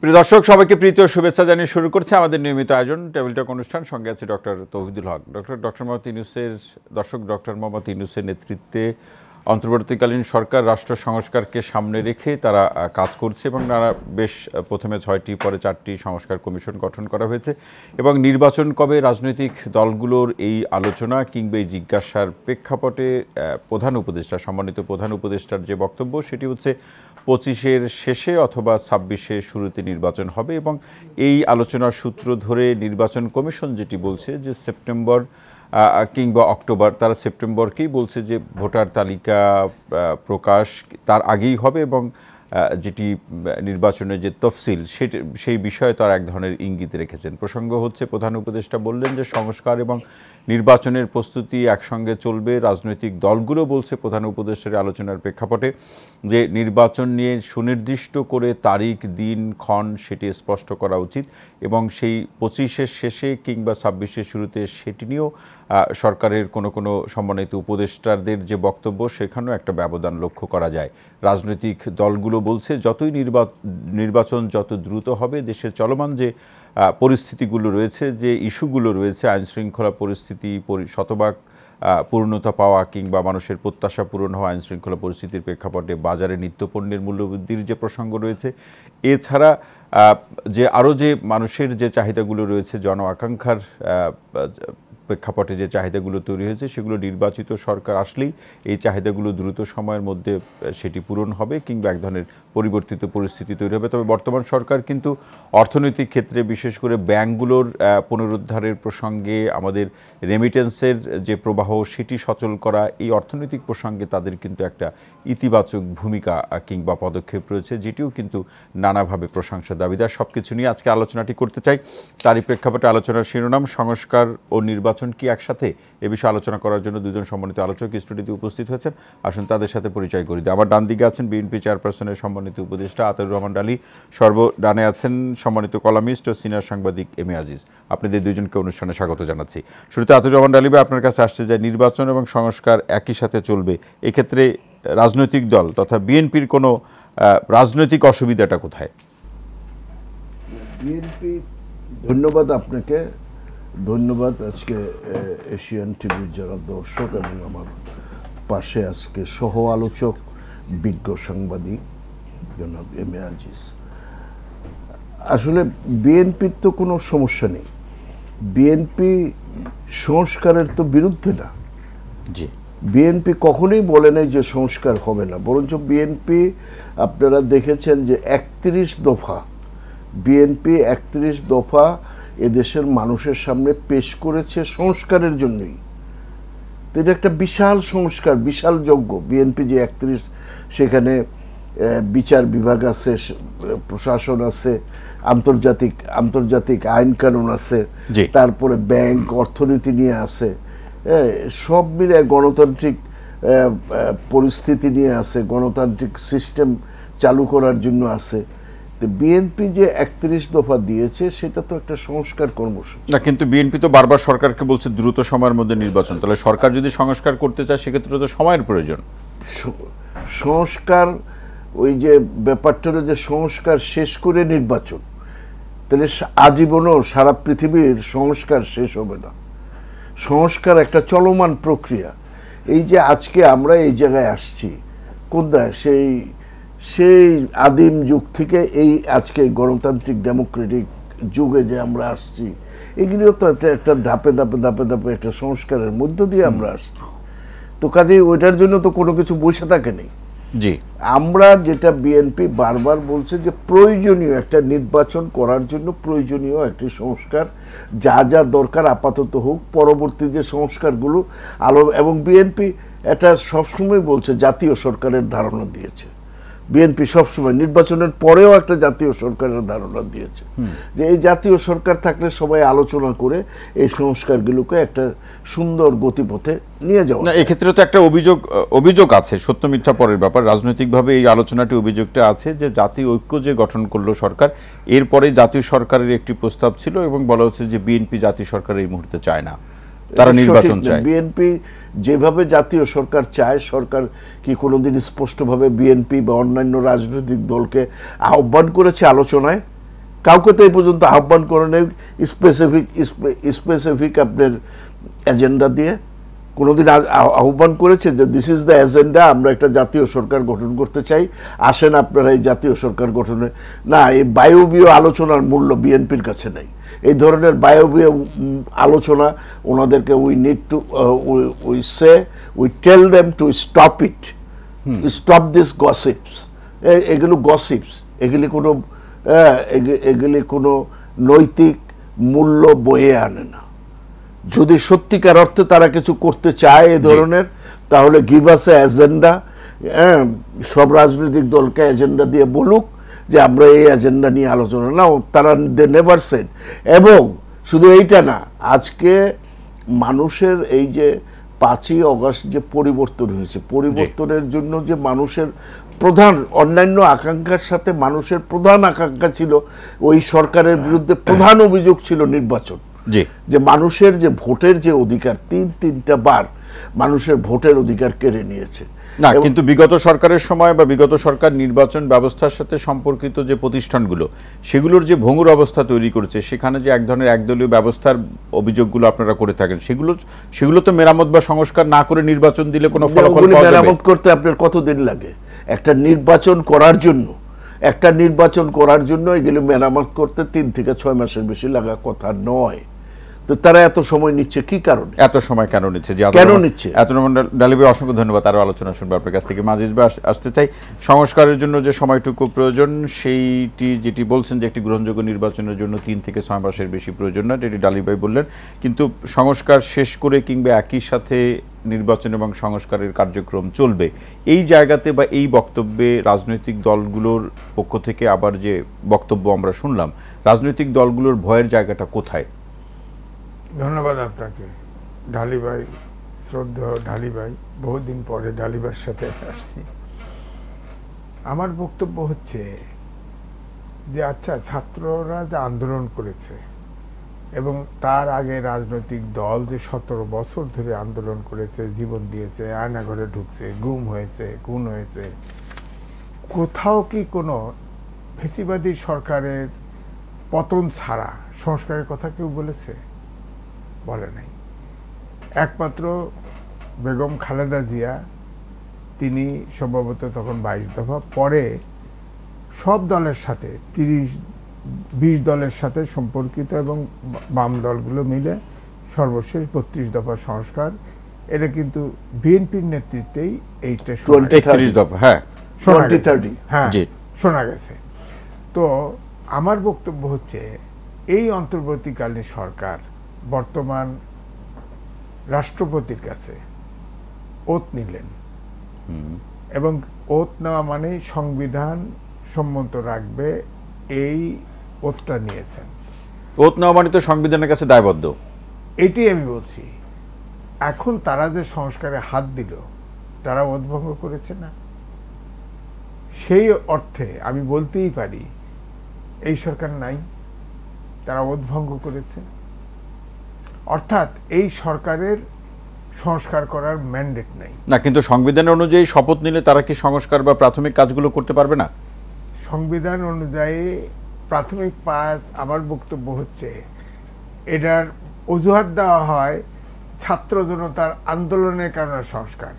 প্রিয় দর্শক, সবাইকে প্রীতি ও শুভেচ্ছা জানিয়ে শুরু করছে আমাদের নিয়মিত আয়োজন টেবিল টক অনুষ্ঠান। সঙ্গে আছে ডক্টর তৌহিদুল হক। ডক্টর মোহাম্মদ ইউনূসের ডক্টর মোহাম্মদ ইউনূসের নেতৃত্বে অন্তর্বর্তীকালীন সরকার রাষ্ট্র সংস্কারকে সামনে রেখে তারা কাজ করছে এবং তারা বেশ প্রথমে 6টি পরে 4টি সংস্কার কমিশন গঠন করা হয়েছে এবং নির্বাচন কবে রাজনৈতিক দলগুলোর এই আলোচনা কিংবা এই জিজ্ঞাসার প্রেক্ষাপটে প্রধান উপদেষ্টা, সম্মানিত প্রধান উপদেষ্টার যে বক্তব্য সেটি হচ্ছে 25-এর শেষে অথবা 26-এর শুরুতে নির্বাচন হবে এবং এই আলোচনার সূত্র ধরে নির্বাচন কমিশন যেটি বলছে যে সেপ্টেম্বর কিংবা অক্টোবর, তারা সেপ্টেম্বরকেই বলছে যে ভোটার তালিকা প্রকাশ তার আগেই হবে এবং যেটি নির্বাচনের যে তফসিল সেই বিষয়ে তারা এক ধরনের ইঙ্গিত রেখেছেন। প্রসঙ্গ হচ্ছে প্রধান উপদেষ্টা বললেন যে সংস্কার এবং নির্বাচনের প্রস্তুতি একসঙ্গে চলবে। রাজনৈতিক দলগুলো বলছে প্রধান উপদেষ্টার আলোচনার প্রেক্ষাপটে যে নির্বাচন নিয়ে সুনির্দিষ্ট করে তারিখ, দিন, ক্ষণ সেটি স্পষ্ট করা উচিত এবং সেই 25-এর শেষে কিংবা 26-এর শুরুতে সেটি নিয়েও সরকারের কোনো সম্মানিত উপদেষ্টাদের যে বক্তব্য সেখানেও একটা ব্যবধান লক্ষ্য করা যায়। রাজনৈতিক দলগুলো বলছে যতই নির্বাচন যত দ্রুত হবে, দেশের চলমান যে পরিস্থিতিগুলো রয়েছে, যে ইস্যুগুলো রয়েছে, আইনশৃঙ্খলা পরিস্থিতি শতভাগ পূর্ণতা পাওয়া কিংবা মানুষের প্রত্যাশা পূরণ হওয়া, আইনশৃঙ্খলা পরিস্থিতির প্রেক্ষাপটে বাজারে নিত্যপণ্যের মূল্যবৃদ্ধির যে প্রসঙ্গ রয়েছে, এছাড়া যে আরও যে মানুষের যে চাহিদাগুলো রয়েছে, জন আকাঙ্ক্ষার প্রেক্ষাপটে যে চাহিদাগুলো তৈরি হয়েছে, সেগুলো নির্বাচিত সরকার আসলেই এই চাহিদাগুলো দ্রুত সময়ের মধ্যে সেটি পূরণ হবে কিংবা এক ধরনের পরিবর্তিত পরিস্থিতি তৈরি হবে। তবে বর্তমান সরকার কিন্তু অর্থনৈতিক ক্ষেত্রে বিশেষ করে ব্যাংকগুলোর পুনরুদ্ধারের প্রসঙ্গে, আমাদের রেমিটেন্সের যে প্রবাহ সেটি সচল করা, এই অর্থনৈতিক প্রসঙ্গে তাদের কিন্তু একটা ইতিবাচক ভূমিকা কিংবা পদক্ষেপ রয়েছে, যেটিও কিন্তু নানাভাবে প্রশংসা দাবিদার। সব কিছু নিয়ে আজকে আলোচনাটি করতে চাই। তারই প্রেক্ষাপটে আলোচনার শিরোনাম সংস্কার ও নির্বাচন কি একসাথে, এ বিষয়ে আলোচনা করার জন্য দুজন সম্মানিত আলোচক স্টুডিওতে উপস্থিত হয়েছেন। আসুন তাদের সাথে পরিচয় করি দিই। আমার ডান দিকে আছেন বিএনপি চেয়ারপারসনের সম্মানিত উপদেষ্টা আতাউর রহমান ডালি, সর্বডানে আছেন সম্মানিত কলামিস্ট ও সিনিয়র সাংবাদিক এম এ আজিজ। আপনাদের দুজনকে অনুষ্ঠানে স্বাগত জানাচ্ছি। শুরুতে আতাউর রহমান ডালি ভাই, আপনার কাছে আসছে যে নির্বাচন এবং সংস্কার একই সাথে চলবে, এক্ষেত্রে রাজনৈতিক দল তথা বিএনপির কোনো রাজনৈতিক অসুবিধাটা কোথায়? বিএনপি, ধন্যবাদ আপনাকে, ধন্যবাদ আজকে এশিয়ান টিভির যারা দর্শক এবং আমার পাশে আজকে সহ আলোচক বিজ্ঞ সাংবাদিক জনাব এম এ আজিজ। আসলে বিএনপির তো কোনো সমস্যা নেই, বিএনপি সংস্কারের তো বিরুদ্ধে না। জি, বিএনপি কখনোই বলে নাই যে সংস্কার হবে না, বরঞ্চ বিএনপি আপনারা দেখেছেন যে 31 দফা বিএনপি 31 দফা এদেশের মানুষের সামনে পেশ করেছে সংস্কারের জন্যই। তো এটা একটা বিশাল সংস্কার, বিশাল যজ্ঞ। বিএনপি যে 31, সেখানে বিচার বিভাগ আছে, প্রশাসন আছে, আন্তর্জাতিক আইন কানুন আছে, তারপরে ব্যাংক, অর্থনীতি নিয়ে আছে, সব মিলে গণতান্ত্রিক পরিস্থিতি নিয়ে আছে, গণতান্ত্রিক সিস্টেম চালু করার জন্য আছে। বিএনপি যে 31 দফা দিয়েছে সেটা তো একটা সংস্কার কর্মসূচি না, কিন্তু বিএনপি তো বারবার সরকারকে বলছে দ্রুত সময়ের মধ্যে নির্বাচন। তাহলে সরকার যদি সংস্কার করতে চায় সেক্ষেত্রে তো সময়ের প্রয়োজন। সংস্কার, ওই যে ব্যাপারটা যে সংস্কার শেষ করে নির্বাচন, তাহলে আজীবনও সারা পৃথিবীর সংস্কার শেষ হবে না। সংস্কার একটা চলমান প্রক্রিয়া। এই যে আজকে আমরা এই জায়গায় আসছি, কোথায় সেই আদিম যুগ থেকে এই আজকে গণতান্ত্রিক ডেমোক্রেটিক যুগে যে আমরা আসছি, এগুলিও তো একটা ধাপে ধাপে ধাপে ধাপে একটা সংস্কারের মধ্য দিয়ে আমরা আসছি। তো কাজে ওইটার জন্য তো কোনো কিছু বসে থাকে নেই। জি, আমরা যেটা বিএনপি বারবার বলছে যে প্রয়োজনীয় একটা নির্বাচন করার জন্য প্রয়োজনীয় একটি সংস্কার, যা যা দরকার আপাতত হোক, পরবর্তী যে সংস্কারগুলো এবং বিএনপি এটা সবসময় বলছে, জাতীয় সরকারের ধারণা দিয়েছে। বিএনপি সবসময় নির্বাচনের পরেও একটা জাতীয় সরকারের ধারণা দিয়েছে যে এই জাতীয় সরকার থাকলে সবাই আলোচনা করে এই সংস্কারগুলোকে একটা সুন্দর গতিপথে নিয়ে যাওয়া। না, এক্ষেত্রে তো একটা অভিযোগ আছে, সত্য মিথ্যা পরের ব্যাপার। রাজনৈতিকভাবে এই আলোচনাটি, অভিযোগটা আছে যে জাতীয় ঐক্য যে গঠন করলো সরকার, এরপরে জাতীয় সরকারের একটি প্রস্তাব ছিল এবং বলা হচ্ছে যে বিএনপি জাতীয় সরকার এই মুহূর্তে চায় না, তারা নির্বাচন চায়। বিএনপি যেভাবে জাতীয় সরকার চায়, সরকার কি কোনোদিন স্পষ্টভাবে বিএনপি বা অন্যান্য রাজনৈতিক দলকে আহ্বান করেছে আলোচনায়? কাউকে তো এই পর্যন্ত আহ্বান করেন স্পেসিফিক আপনার এজেন্ডা দিয়ে কোনোদিন আহ্বান করেছে যে দিস ইজ দ্য এজেন্ডা, আমরা একটা জাতীয় সরকার গঠন করতে চাই, আসেন আপনারা এই জাতীয় সরকার গঠনে? না, এই বায়বীয় আলোচনার মূল্য বিএনপির কাছে নেই। এই ধরনের বায়বীয় আলোচনা ওনাদেরকে we need to we tell them to stop it, stop this gossips. এগুলো গসিপস, এগুলি কোনো নৈতিক মূল্য বয়ে আনে না। যদি সত্যিকার অর্থে তারা কিছু করতে চায় এ ধরনের, তাহলে গিভ আস এ এজেন্ডা। সব রাজনৈতিক দলকে এজেন্ডা দিয়ে বলুক যে আমরা এই এজেন্ডা নিয়ে আলোচনা, না তারা দে নেভার সেড। এবং শুধু এইটা না, আজকে মানুষের এই যে 5ই অগস্ট যে পরিবর্তন হয়েছে, পরিবর্তনের জন্য যে মানুষের প্রধান অন্যান্য আকাঙ্ক্ষার সাথে মানুষের প্রধান আকাঙ্ক্ষা ছিল, ওই সরকারের বিরুদ্ধে প্রধান অভিযোগ ছিল নির্বাচন। যে মানুষের যে ভোটের যে অধিকার, তিনটা বার মানুষের ভোটের অধিকার কেড়ে নিয়েছে। না, কিন্তু বিগত সরকারের সময় বা বিগত সরকার নির্বাচন ব্যবস্থার সাথে সম্পর্কিত যে প্রতিষ্ঠানগুলো, সেগুলোর যে ভঙ্গুর অবস্থা তৈরি করেছে, সেখানে যে এক ধরনের একদলীয় ব্যবস্থার অভিযোগগুলো আপনারা করে থাকেন, সেগুলো তো মেরামত বা সংস্কার না করে নির্বাচন দিলে কোনো ফলাফল পাওয়া যাবে? মেরামত করতে আপনার কতদিন লাগে? একটা নির্বাচন করার জন্য এগুলো মেরামত করতে 3 থেকে 6 মাসের বেশি লাগা কথা নয়। তো তারা এত সময় নিচ্ছে কি কারণে? এত সময় কেন নিচ্ছে? ডালি ভাই, অসংখ্য ধন্যবাদ। আরো আলোচনা শুনবো আপনার কাছ থেকে। মাজিদ ভাই আসতে চাই, সংস্কারের জন্য যে সময়টুকু প্রয়োজন সেইটি যেটি বলছেন যে একটি গ্রহণযোগ্য নির্বাচনের জন্য 3 থেকে 6 মাসের বেশি প্রয়োজন না, যেটি ডালি ভাই বললেন। কিন্তু সংস্কার শেষ করে কিংবা একই সাথে নির্বাচন এবং সংস্কারের কার্যক্রম চলবে, এই জায়গাতে বা এই বক্তব্যে রাজনৈতিক দলগুলোর পক্ষ থেকে আবার যে বক্তব্য আমরা শুনলাম, রাজনৈতিক দলগুলোর ভয়ের জায়গাটা কোথায়? ধন্যবাদ আপনাকে ঢালি ভাই, শ্রদ্ধেয় ঢালি ভাই। বহুদিন পরে ঢালি ভাইয়ের সাথে আসছি। আমার বক্তব্য হচ্ছে যে আচ্ছা, ছাত্ররা যে আন্দোলন করেছে এবং তার আগে রাজনৈতিক দল যে 17 বছর ধরে আন্দোলন করেছে, জীবন দিয়েছে, আয়নাঘরে ঢুকছে, গুম হয়েছে, খুন হয়েছে, কোথাও কি কোনো ফ্যাসিবাদী সরকারের পতন ছাড়া সংস্কারের কথা কেউ বলেছে? বলে নাই। একমাত্র বেগম খালেদা জিয়া, তিনি সম্ভবত তখন 22 দফা, পরে সব দলের সাথে 30-20 দলের সাথে সম্পর্কিত এবং বাম দলগুলো মিলে সর্বশেষ 32 দফা সংস্কার, এটা কিন্তু বিএনপির নেতৃত্বেই এইটা শোনা গেছে। তো আমার বক্তব্য হচ্ছে, এই অন্তর্বর্তীকালীন সরকার বর্তমান রাষ্ট্রপতির কাছে ওত নিলেন এবং ওত নেওয়া মানে সংবিধান সম্মত রাখবে, এই ওতটা নিয়েছেন। ওত নেওয়া মানে তো সংবিধানের কাছে দায়বদ্ধ, এটি আমি বলছি। এখন তারা যে সংস্কারে হাত দিল, তারা ওত ভঙ্গ করেছে না? সেই অর্থে আমি বলতেই পারি এই সরকার নাই, তারা ওত ভঙ্গ করেছে। অর্থাৎ এই সরকারের সংস্কার করার ম্যান্ডেট নাই। না, কিন্তু সংবিধান অনুযায়ী শপথ নিলে তারা কি সংস্কার বা প্রাথমিক কাজগুলো করতে পারবে না? সংবিধান অনুযায়ী প্রাথমিক কাজ, আমার বক্তব্য হচ্ছে এটার অজুহাত দেওয়া হয় ছাত্র জনতার আন্দোলনের কারণে সংস্কার।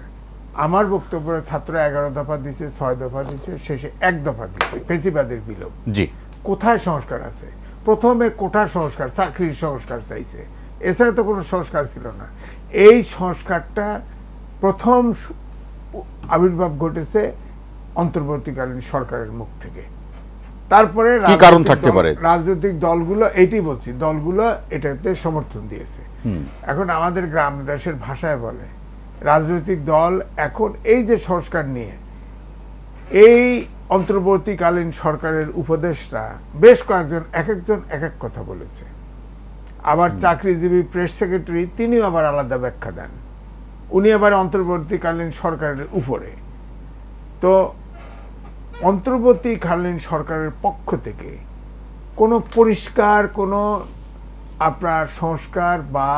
আমার বক্তব্য, ছাত্র 11 দফা দিছে, 6 দফা দিছে, শেষে 1 দফা দিছে, ফ্যাসিবাদের বিলোপ। জি, কোথায় সংস্কার আছে? প্রথমে কোটার সংস্কার, চাকরির সংস্কার চাইছে, এছাড়া তো কোনো সংস্কার ছিল না। এই সংস্কারটা প্রথম আবির্ভাব ঘটেছে অন্তর্বর্তীকালীন সরকারের মুখ থেকে। তারপরে কি কারণ থাকতে পারে? রাজনৈতিক দলগুলো, এইটি বলছি, দলগুলো এটাতে সমর্থন দিয়েছে। এখন আমাদের গ্রাম দেশের ভাষায় বলে, রাজনৈতিক দল এখন এই যে সংস্কার নিয়ে, এই অন্তর্বর্তীকালীন সরকারের উপদেষ্টা বেশ কয়েকজন এক এক কথা বলেছে। আবার চাকরিজীবী প্রেস সেক্রেটারি, তিনিও আবার আলাদা ব্যাখ্যা দেন, উনি আবার অন্তর্বর্তীকালীন সরকারের উপরে। তো অন্তর্বর্তীকালীন সরকারের পক্ষ থেকে কোনো পরিষ্কার কোনো আপনার সংস্কার বা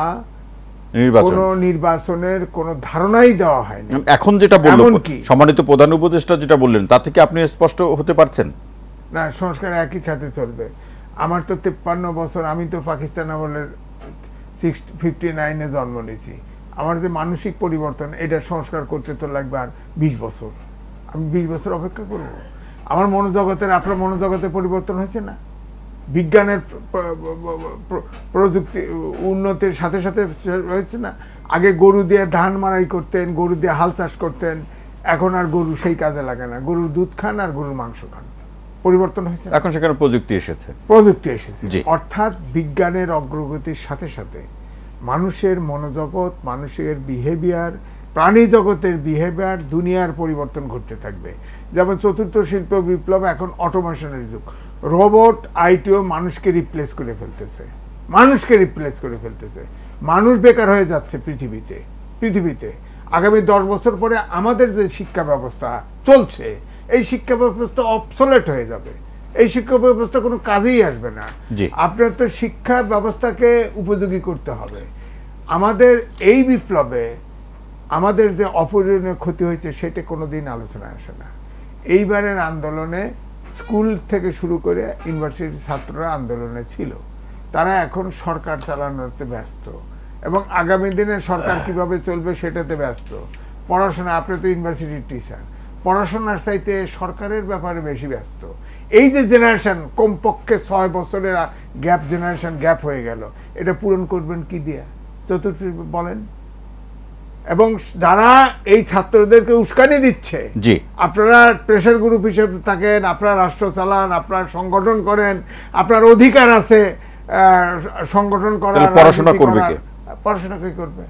কোনো নির্বাচনের কোনো ধারণাই দেওয়া হয়নি। এখন যেটা বললেন সম্মানিত প্রধান উপদেষ্টা, যেটা বললেন তা থেকে আপনি স্পষ্ট হতে পারছেন না? সংস্কার একই সাথে চলবে। আমার তো 53 বছর, আমি তো পাকিস্তান আমলের 59-এ জন্ম নিয়েছি। আমার যে মানসিক পরিবর্তন, এটা সংস্কার করতে তো লাগবে আর 20 বছর। আমি 20 বছর অপেক্ষা করব? আমার মনোজগতের, আপনার মনোজগতের পরিবর্তন হয়েছে না? বিজ্ঞানের প্রযুক্তি উন্নতির সাথে সাথে হয়েছে না? আগে গরু দিয়ে ধান মাড়াই করতেন, গরু দিয়ে হাল চাষ করতেন, এখন আর গরু সেই কাজে লাগে না। গরুর দুধ খান আর গরুর মাংস খান। পরিবর্তন হয়েছে, এখন সেখানে প্রযুক্তি এসেছে। প্রযুক্তি এসেছে। জি। অর্থাৎ বিজ্ঞানের অগ্রগতির সাথে সাথে মানুষের মনোজগৎ, মানুষের বিহেভিয়ার, প্রাণী জগতের বিহেভিয়ার, দুনিয়ার পরিবর্তন ঘটতে থাকবে। যেমন চতুর্থ শিল্প বিপ্লব, এখন অটোমেশনের যুগ। রোবট, আইটিও মানুষকে রিপ্লেস করে ফেলতেছে, মানুষকে রিপ্লেস করে ফেলতেছে। মানুষ বেকার হয়ে যাচ্ছে পৃথিবীতে। আগামী 10 বছর পরে আমাদের যে শিক্ষা ব্যবস্থা চলছে, এই শিক্ষা ব্যবস্থা অবসলেট হয়ে যাবে। এই শিক্ষা ব্যবস্থা কোনো কাজেই আসবে না। আপনার তো শিক্ষা ব্যবস্থাকে উপযোগী করতে হবে। আমাদের এই বিপ্লবে আমাদের যে অপূরণীয় ক্ষতি হয়েছে, সেটা কোনোদিন আলোচনায় আসে না। এইবারের আন্দোলনে স্কুল থেকে শুরু করে ইউনিভার্সিটির ছাত্ররা আন্দোলনে ছিল। তারা এখন সরকার চালানোতে ব্যস্ত এবং আগামী দিনে সরকার কিভাবে চলবে সেটাতে ব্যস্ত। পড়াশোনা, আপনি তো ইউনিভার্সিটির টিচার, পড়াশোনার চাইতে সরকারের ব্যাপারে বেশি ব্যস্ত। এই যে জেনারেশন, কমপক্ষে 6 বছরের জেনারেশন গ্যাপ হয়ে গেল, এটা পূরণ করবেন কি দিয়া? চতুর্থ বলেন। এবং যারা এই ছাত্রদেরকে উস্কানি দিচ্ছে, আপনারা প্রেসার গ্রুপ হিসেবে থাকেন, আপনারা রাষ্ট্র চালান, আপনারা সংগঠন করেন, আপনার অধিকার আছে সংগঠন করার, পড়াশোনা করবে কে? পড়াশোনা কে করবে?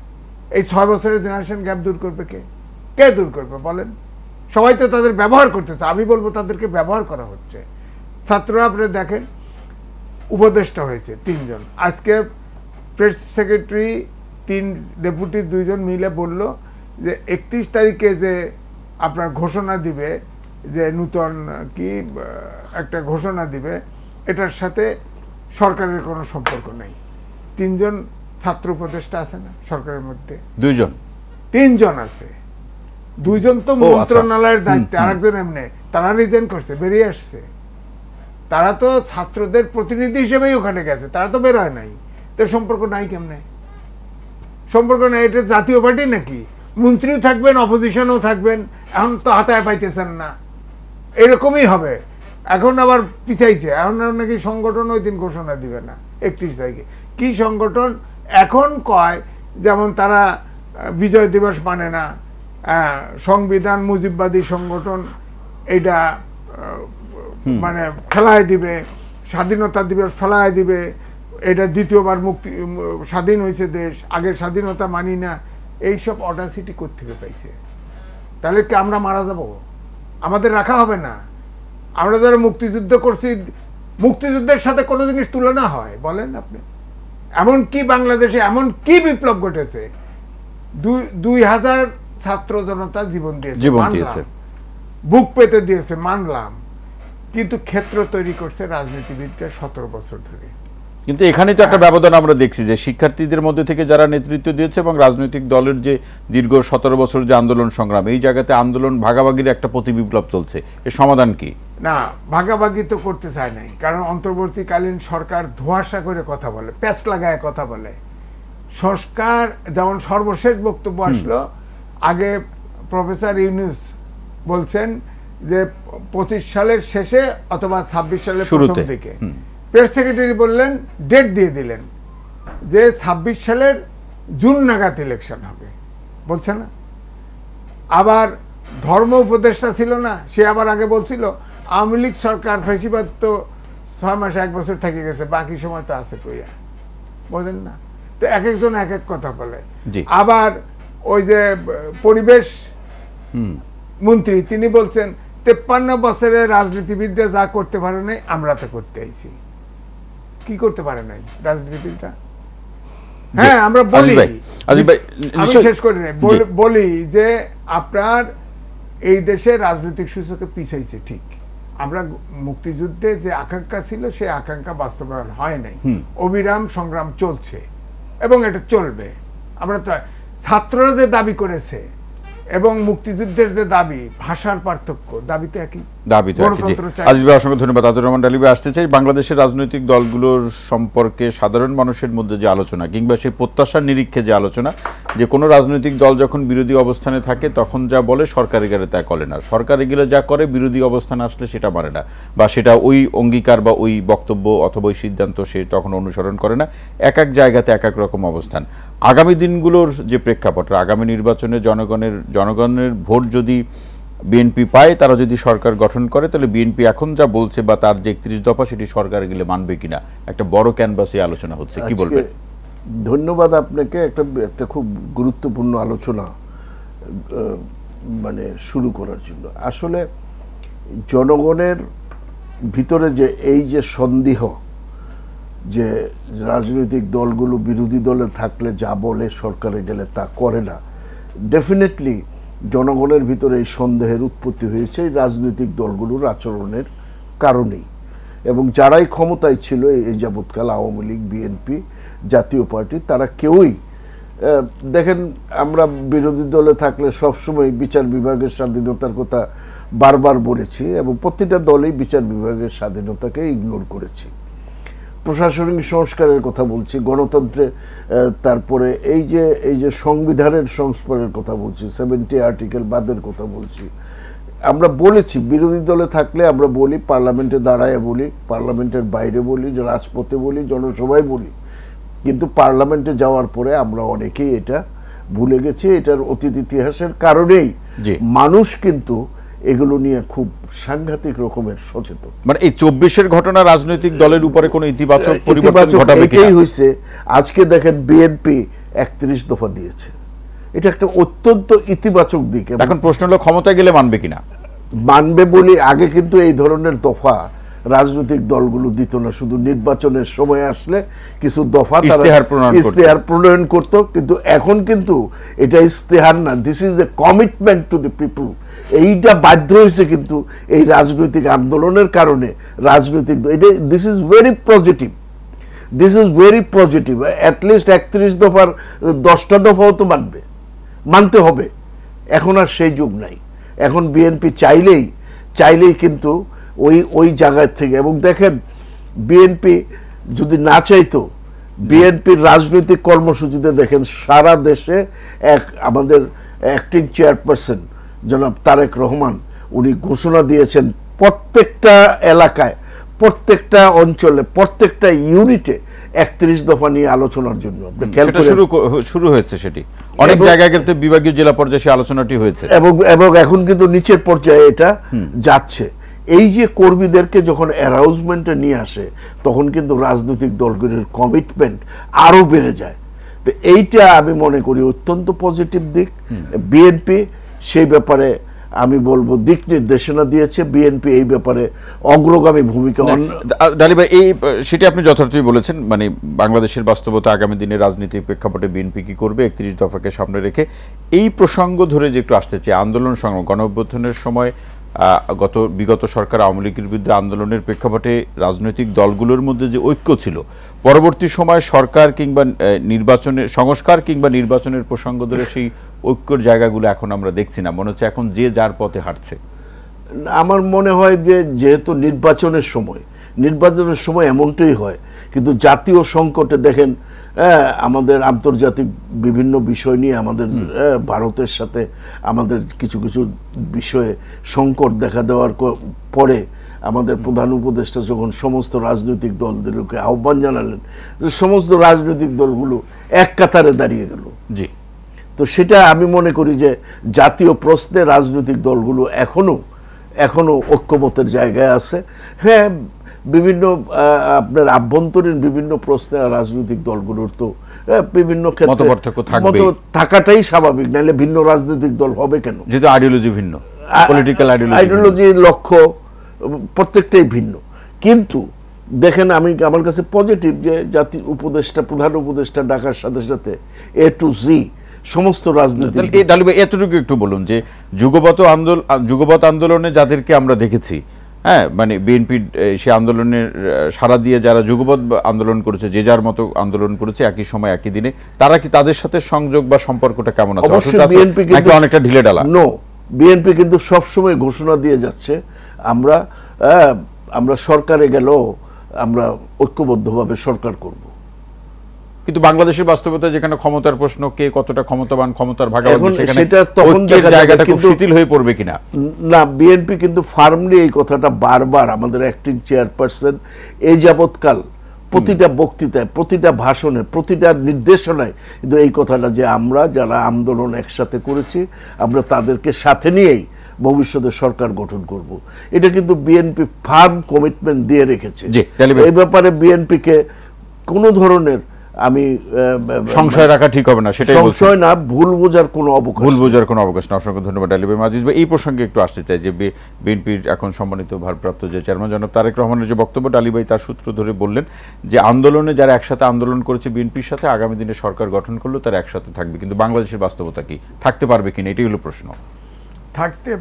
এই 6 বছরের জেনারেশন গ্যাপ দূর করবে কে? কে দূর করবে বলেন? সবাই তো তাদের ব্যবহার করতেছে। আমি বলবো তাদেরকে ব্যবহার করা হচ্ছে। ছাত্ররা আপনি দেখেন, উপদেষ্টা হয়েছে 3 জন। আজকে প্রেস সেক্রেটারি 3 ডেপুটি 2 জন মিলে বলল যে 31 তারিখে যে আপনার ঘোষণা দিবে, যে নূতন কি একটা ঘোষণা দিবে, এটার সাথে সরকারের কোনো সম্পর্ক নেই। 3 জন ছাত্র উপদেষ্টা আছে না সরকারের মধ্যে? 2 জন, 3 জন আছে। 2 জন তো মন্ত্রণালয়ের দায়িত্বে, আরেকজন এমনি, তারা রিজাইন করছে, বেরিয়ে আসছে। তারা তো ছাত্রদের প্রতিনিধি হিসেবেই ওখানে গেছে, তারা তো বের হয় নাই। তো সম্পর্ক নাই কেমনে? সম্পর্ক নাই। এটা জাতীয় পার্টি নাকি? মন্ত্রীও থাকবেন, অপোজিশনও থাকবেন। এখন তো হাতায় পাইতেছেন না, এরকমই হবে। এখন আবার পিছাইছে, এখন নাকি সংগঠন ওই দিন ঘোষণা দিবে না 31 তারিখে। কি সংগঠন এখন কয়? যেমন তারা বিজয় দিবস মানে না, সংবিধান মুজিববাদী সংগঠন, এটা মানে ফেলায় দিবে, স্বাধীনতা দিবস ফেলায় দিবে, এটা দ্বিতীয়বার মুক্তি, স্বাধীন হয়েছে দেশ, আগের স্বাধীনতা মানি না। এইসব অডাসিটি কোত্থেকে পাইছে? তাহলে কি আমরা মারা যাব? আমাদের রাখা হবে না? আমরা যারা মুক্তিযুদ্ধ করছি, মুক্তিযুদ্ধের সাথে কোনো জিনিস তুলনা হয় বলেন আপনি? এমন কি বাংলাদেশে এমন কি বিপ্লব ঘটেছে? 2000 ছাত্র জনতা জীবন দিয়েছে, বুক পেতে দিয়েছে, মানলাম। কিন্তু ক্ষেত্র তৈরি করছে রাজনীতিবিদরা 17 বছর ধরে। কিন্তু এখানে তো একটা ব্যবধান আমরা দেখছি যে শিক্ষার্থীদের মধ্যে থেকে যারা নেতৃত্ব দিয়েছে এবং রাজনৈতিক দলের যে দীর্ঘ 17 বছর যে আন্দোলন সংগ্রাম, এই জায়গাতে আন্দোলন ভাগাভাগির একটা প্রতিবিপ্লব চলছে। এর সমাধান কি? না, ভাগাভাগি তো করতে চায় নাই, কারণ অন্তর্বর্তীকালীন সরকার ধোঁয়াশা করে কথা বলে, প্যাচ লাগায় কথা বলে। সংস্কার যেমন সর্বশেষ বক্তব্য আসলো, আগে প্রফেসর ইউনূস বলছেন যে 25 সালের শেষে অথবা 26 সালের প্রথম দিকে। প্রেস সেক্রেটারি বললেন, ডেট দিয়ে দিলেন যে 26 সালের জুন নাগাদ ইলেকশন হবে, বলছে না? আবার ধর্ম উপদেষ্টা ছিল না, সে আবার আগে বলছিল আওয়ামী লীগ সরকার ফেসিবাদ তো 6 মাস 1 বছর থেকে গেছে, বাকি সময় তো আছে কইয়া, বোঝেন না? তো এক একজন এক এক কথা বলে। আবার ওই যে পরিবেশ মন্ত্রী, তিনি বলছেন 53 বছরের রাজনীতিবিদরা যা করতে পারে নাই আমরা তো করতে আইছি। কি করতে পারে নাই রাজনীতিবিদরা? হ্যাঁ, আমরা বলি, আমি শেষ করি নাই, বলি যে আপনার এই দেশে রাজনৈতিক সূচকে পিছাইছে ঠিক। আমরা মুক্তিযুদ্ধে যে আকাঙ্ক্ষা ছিল, সেই আকাঙ্ক্ষা বাস্তবায়ন হয় নাই। অবিরাম সংগ্রাম চলছে এবং এটা চলবে। আমরা তো ছাত্ররা যে দাবি করেছে এবং মুক্তিযুদ্ধের যে দাবি, ভাষার পার্থক্য, দাবি তো একই, দাবি তো একই। আজিজ ভাই অসংখ্য ধন্যবাদ। আব্দুর রহমান ডালি ভাই আসতে চাই, বাংলাদেশের রাজনৈতিক দলগুলোর সম্পর্কে সাধারণ মানুষের মধ্যে যে আলোচনা কিংবা সেই প্রত্যাশার নিরীক্ষে যে আলোচনা, যে কোনো রাজনৈতিক দল যখন বিরোধী অবস্থানে থাকে তখন যা বলে সরকারে গেলে তা করে না, সরকারে গেলে যা করে বিরোধী অবস্থানে আসলে সেটা মানে না, বা সেটা ওই অঙ্গীকার বা ওই বক্তব্য অথবা ওই সিদ্ধান্ত সে তখন অনুসরণ করে না। এক এক জায়গাতে এক এক রকম অবস্থান। আগামী দিনগুলোর যে প্রেক্ষাপট, আগামী নির্বাচনে জনগণের ভোট যদি বিএনপি পায়, তারা যদি সরকার গঠন করে, তাহলে বিএনপি এখন যা বলছে বা তার যে 31 দফা সেটি সরকারে গেলে মানবে কিনা একটা বড় ক্যানভাসে আলোচনা হচ্ছে, কি বলবেন? ধন্যবাদ আপনাকে। একটা খুব গুরুত্বপূর্ণ আলোচনা মানে শুরু করার জন্য। আসলে জনগণের ভিতরে যে এই যে সন্দেহ যে রাজনৈতিক দলগুলো বিরোধী দলে থাকলে যা বলে সরকারে গেলে তা করে না, ডেফিনেটলি জনগণের ভিতরে এই সন্দেহের উৎপত্তি হয়েছে এই রাজনৈতিক দলগুলোর আচরণের কারণেই। এবং যারাই ক্ষমতায় ছিল এই যাবৎকাল, আওয়ামী লীগ, বিএনপি, জাতীয় পার্টি, তারা কেউই দেখেন, আমরা বিরোধী দলে থাকলে সবসময় বিচার বিভাগের স্বাধীনতার কথা বারবার বলেছি এবং প্রতিটা দলেই বিচার বিভাগের স্বাধীনতাকে ইগনোর করেছি। প্রশাসনিক সংস্কারের কথা বলছি, গণতন্ত্রে, তারপরে এই যে সংবিধানের সংস্কারের কথা বলছি, 70 আর্টিকেল বাদের কথা বলছি। আমরা বলেছি বিরোধী দলে থাকলে আমরা বলি, পার্লামেন্টে দাঁড়ায় বলি, পার্লামেন্টের বাইরে বলি, রাজপথে বলি, জনসভায় বলি, কিন্তু পার্লামেন্টে যাওয়ার পরে আমরা অনেকেই এটা ভুলে গেছি। এটার অতীত ইতিহাসের কারণেই মানুষ কিন্তু এগুলো নিয়ে খুব সাংঘাতিক রকমের সচেতন। মানে এই 24-এর ঘটনা রাজনৈতিক দলের উপরে কোনো ইতিবাচক পরিবর্তন ঘটাবে কিনা? এটাই হইছে। আজকে দেখেন বিএনপি 31 দফা দিয়েছে, এটা একটা অত্যন্ত ইতিবাচক দিক। এখন প্রশ্ন হলো ক্ষমতায় গেলে মানবে কিনা। মানবে বলে আগে কিন্তু এই ধরনের দফা রাজনৈতিক দলগুলো দিত না, শুধু নির্বাচনের সময় আসলে কিছু দফা ইশতেহার প্রণয়ন করত। কিন্তু এখন কিন্তু এটা ইশতেহার না, this is a commitment to the people. এইটা বাধ্য হয়েছে কিন্তু এই রাজনৈতিক আন্দোলনের কারণে। রাজনৈতিক this is very positive, this is very positive. At least 31 দফার 10টা দফাও তো মানতে হবে। এখন আর সেই যুগ নাই। এখন বিএনপি চাইলেই কিন্তু ওই জায়গায় থেকে, এবং দেখেন বিএনপি যদি না চাইতো, বিএনপির রাজনৈতিক কর্মসূচিতে দেখেন সারা দেশে আমাদের অ্যাক্টিং চেয়ারপারসন জনাব তারেক রহমান, উনি ঘোষণা দিয়েছেন প্রত্যেকটা এলাকায়, প্রত্যেকটা অঞ্চলে, প্রত্যেকটা ইউনিটে 31 দফা নিয়ে আলোচনার জন্য শুরু হয়েছে। সেটি অনেক জায়গায় কিন্তু বিভাগীয় জেলা পর্যায়ে সেই আলোচনাটি হয়েছে এবং এখন কিন্তু নিচের পর্যায়ে এটা যাচ্ছে। এই যে কর্মীদেরকে যখন অ্যারাউজমেন্টে নিয়ে আসে, তখন কিন্তু রাজনৈতিক দলগুলির কমিটমেন্ট আরো বেড়ে যায়। তো এইটা আমি মনে করি অত্যন্ত পজিটিভ দিক। বিএনপি সেই ব্যাপারে আমি বলবো দিক নির্দেশনা দিয়েছে, বিএনপি এই ব্যাপারে অগ্রগামী ভূমিকা। ডালি ভাই, সেটি আপনি যথার্থই বলেছেন। মানে বাংলাদেশের বাস্তবতা, আগামী দিনে রাজনীতির প্রেক্ষাপটে বিএনপি কি করবে 31 দফাকে সামনে রেখে, এই প্রসঙ্গ ধরে যে একটু আসতে চাই। আন্দোলন সংগ্রাম, গণঅভ্যুত্থানের সময় বিগত সরকার আওয়ামী লীগের বিরুদ্ধে আন্দোলনের প্রেক্ষাপটে রাজনৈতিক দলগুলোর মধ্যে যে ঐক্য ছিল, পরবর্তী সময় সরকার কিংবা নির্বাচনের সংস্কার কিংবা নির্বাচনের প্রসঙ্গ ধরে সেই ঐক্যর জায়গাগুলো এখন আমরা দেখছি না। মনে হচ্ছে এখন যে যার পথে হাঁটছে। আমার মনে হয় যে যেহেতু নির্বাচনের সময় এমনটাই হয়, কিন্তু জাতীয় সংকটে দেখেন আমাদের আন্তর্জাতিক বিভিন্ন বিষয় নিয়ে আমাদের ভারতের সাথে আমাদের কিছু কিছু বিষয়ে সংকট দেখা দেওয়ার পরে আমাদের প্রধান উপদেষ্টা যখন সমস্ত রাজনৈতিক দলগুলোকে আহ্বান জানালেন, সমস্ত রাজনৈতিক দলগুলো এক কাতারে দাঁড়িয়ে গেল। জি, তো সেটা আমি মনে করি যে জাতীয় প্রশ্নে রাজনৈতিক দলগুলো এখনো ঐক্যমতের জায়গায় আছে। হ্যাঁ, বিভিন্ন আপনার আভ্যন্তরীণ বিভিন্ন প্রশ্নে রাজনৈতিক দলগুলোর তো বিভিন্ন ক্ষেত্রে থাকাটাই স্বাভাবিক, নাহলে ভিন্ন রাজনৈতিক দল হবে কেন? যেহেতু আইডিওলজি ভিন্ন, পলিটিক্যাল আইডিওলজি, লক্ষ্য প্রত্যেকটাই ভিন্ন। কিন্তু দেখেন, আমার কাছে পজিটিভ যে জাতীয় উপদেষ্টা, প্রধান উপদেষ্টা ডাকার সাথে সাথে A to Z সমস্ত রাজনীতি। এতটুকু একটু বলুন যে যুগপৎ আন্দোলনে যাদেরকে আমরা দেখেছি, হ্যাঁ, মানে বিএনপির সে আন্দোলনের সাড়া দিয়ে যারা যুগপৎ আন্দোলন করেছে, যে যার মতো আন্দোলন করেছে একই সময় একই দিনে, তারা কি তাদের সাথে সংযোগ বা সম্পর্কটা কেমন আছে? অবশ্যই বিএনপি নাকি অনেকটা ঢিলেঢালা? নো, বিএনপি কিন্তু সবসময় ঘোষণা দিয়ে যাচ্ছে আমরা সরকারে গেলেও আমরা ঐক্যবদ্ধভাবে সরকার করব। কিন্তু বাংলাদেশের বাস্তবতা যেখানে ক্ষমতার প্রশ্ন, কে কতটা ক্ষমতাবান, ক্ষমতার ভাগাভাগি, সেখানে তখন জায়গাটা খুব শিথিল হয়ে পড়বে কিনা না। বিএনপি কিন্তু ফার্মলি এই কথাটা বারবার আমাদের অ্যাক্টিং চেয়ারপারসন এই যাবৎকাল প্রতিটা বক্তৃতায়, প্রতিটা ভাষণে, প্রতিটা নির্দেশনায় কিন্তু এই কথাটা, যে আমরা যারা আন্দোলন একসাথে করেছি আমরা তাদেরকে সাথে নিয়েই ভবিষ্যতে সরকার গঠন করব। এটা কিন্তু বিএনপি ফার্ম কমিটমেন্ট দিয়ে রেখেছে। এই ব্যাপারে বিএনপিকে কোনো ধরনের আমি সংশয় রাখা ঠিক হবে না, সেটাই সংশয় না, ভুল বোঝার কোনো অবকাশ না। অসংখ্য ধন্যবাদ আলী ভাই। আজিজ ভাই, এই প্রসঙ্গে একটু আসতে চাই যে বিএনপির এখন সম্মানিত ভারপ্রাপ্ত যে চেয়ারম্যান জনাব তারেক রহমানের যে বক্তব্য, আলী ভাই তার সূত্র ধরে বললেন যে আন্দোলনে যারা একসাথে আন্দোলন করেছে বিএনপির সাথে, আগামী দিনে সরকার গঠন করলেও তারা একসাথে থাকবে, কিন্তু বাংলাদেশের বাস্তবতা কি, থাকতে পারবে কিনা, এটাই হলো প্রশ্ন। থাকতে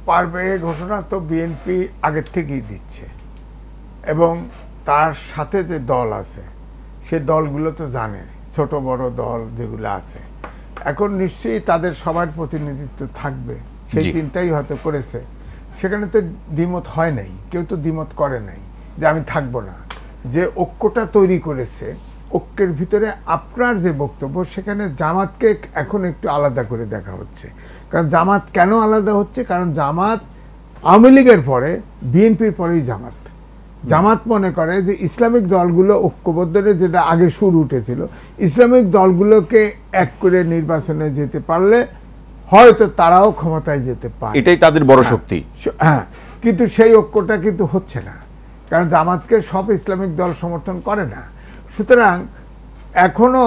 পারবে ঘোষণা তো বিএনপি আগের থেকেই দিচ্ছে, এবং তার সাথে যে দল আছে সে দলগুলো তো জানে, ছোট বড় দল যেগুলো আছে, এখন নিশ্চয়ই তাদের সবার প্রতিনিধিত্ব থাকবে, সেই চিন্তাই হয়তো করেছে। সেখানে তো দ্বিমত হয় নাই, কেউ তো দ্বিমত করে নাই যে আমি থাকবো না। যে ঐক্যটা তৈরি করেছে, ঐক্যের ভিতরে আপনার যে বক্তব্য, সেখানে জামাতকে এখন একটু আলাদা করে দেখা হচ্ছে। কারণ জামাত কেন আলাদা হচ্ছে? কারণ জামাত আওয়ামী লীগের পরে, বিএনপির পরেই জামাত। জামাত মনে করে যে ইসলামিক দলগুলো ঐক্যবদ্ধ, যেটা আগে সুর উঠেছিল, ইসলামিক দলগুলোকে এক করে নির্বাচনে যেতে পারলে হয়তো তারাও ক্ষমতায় যেতে পারে, এটাই তাদের বড় শক্তি। হ্যাঁ, কিন্তু সেই ঐক্যটা কিন্তু হচ্ছে না, কারণ জামাতকে সব ইসলামিক দল সমর্থন করে না। সুতরাং এখনো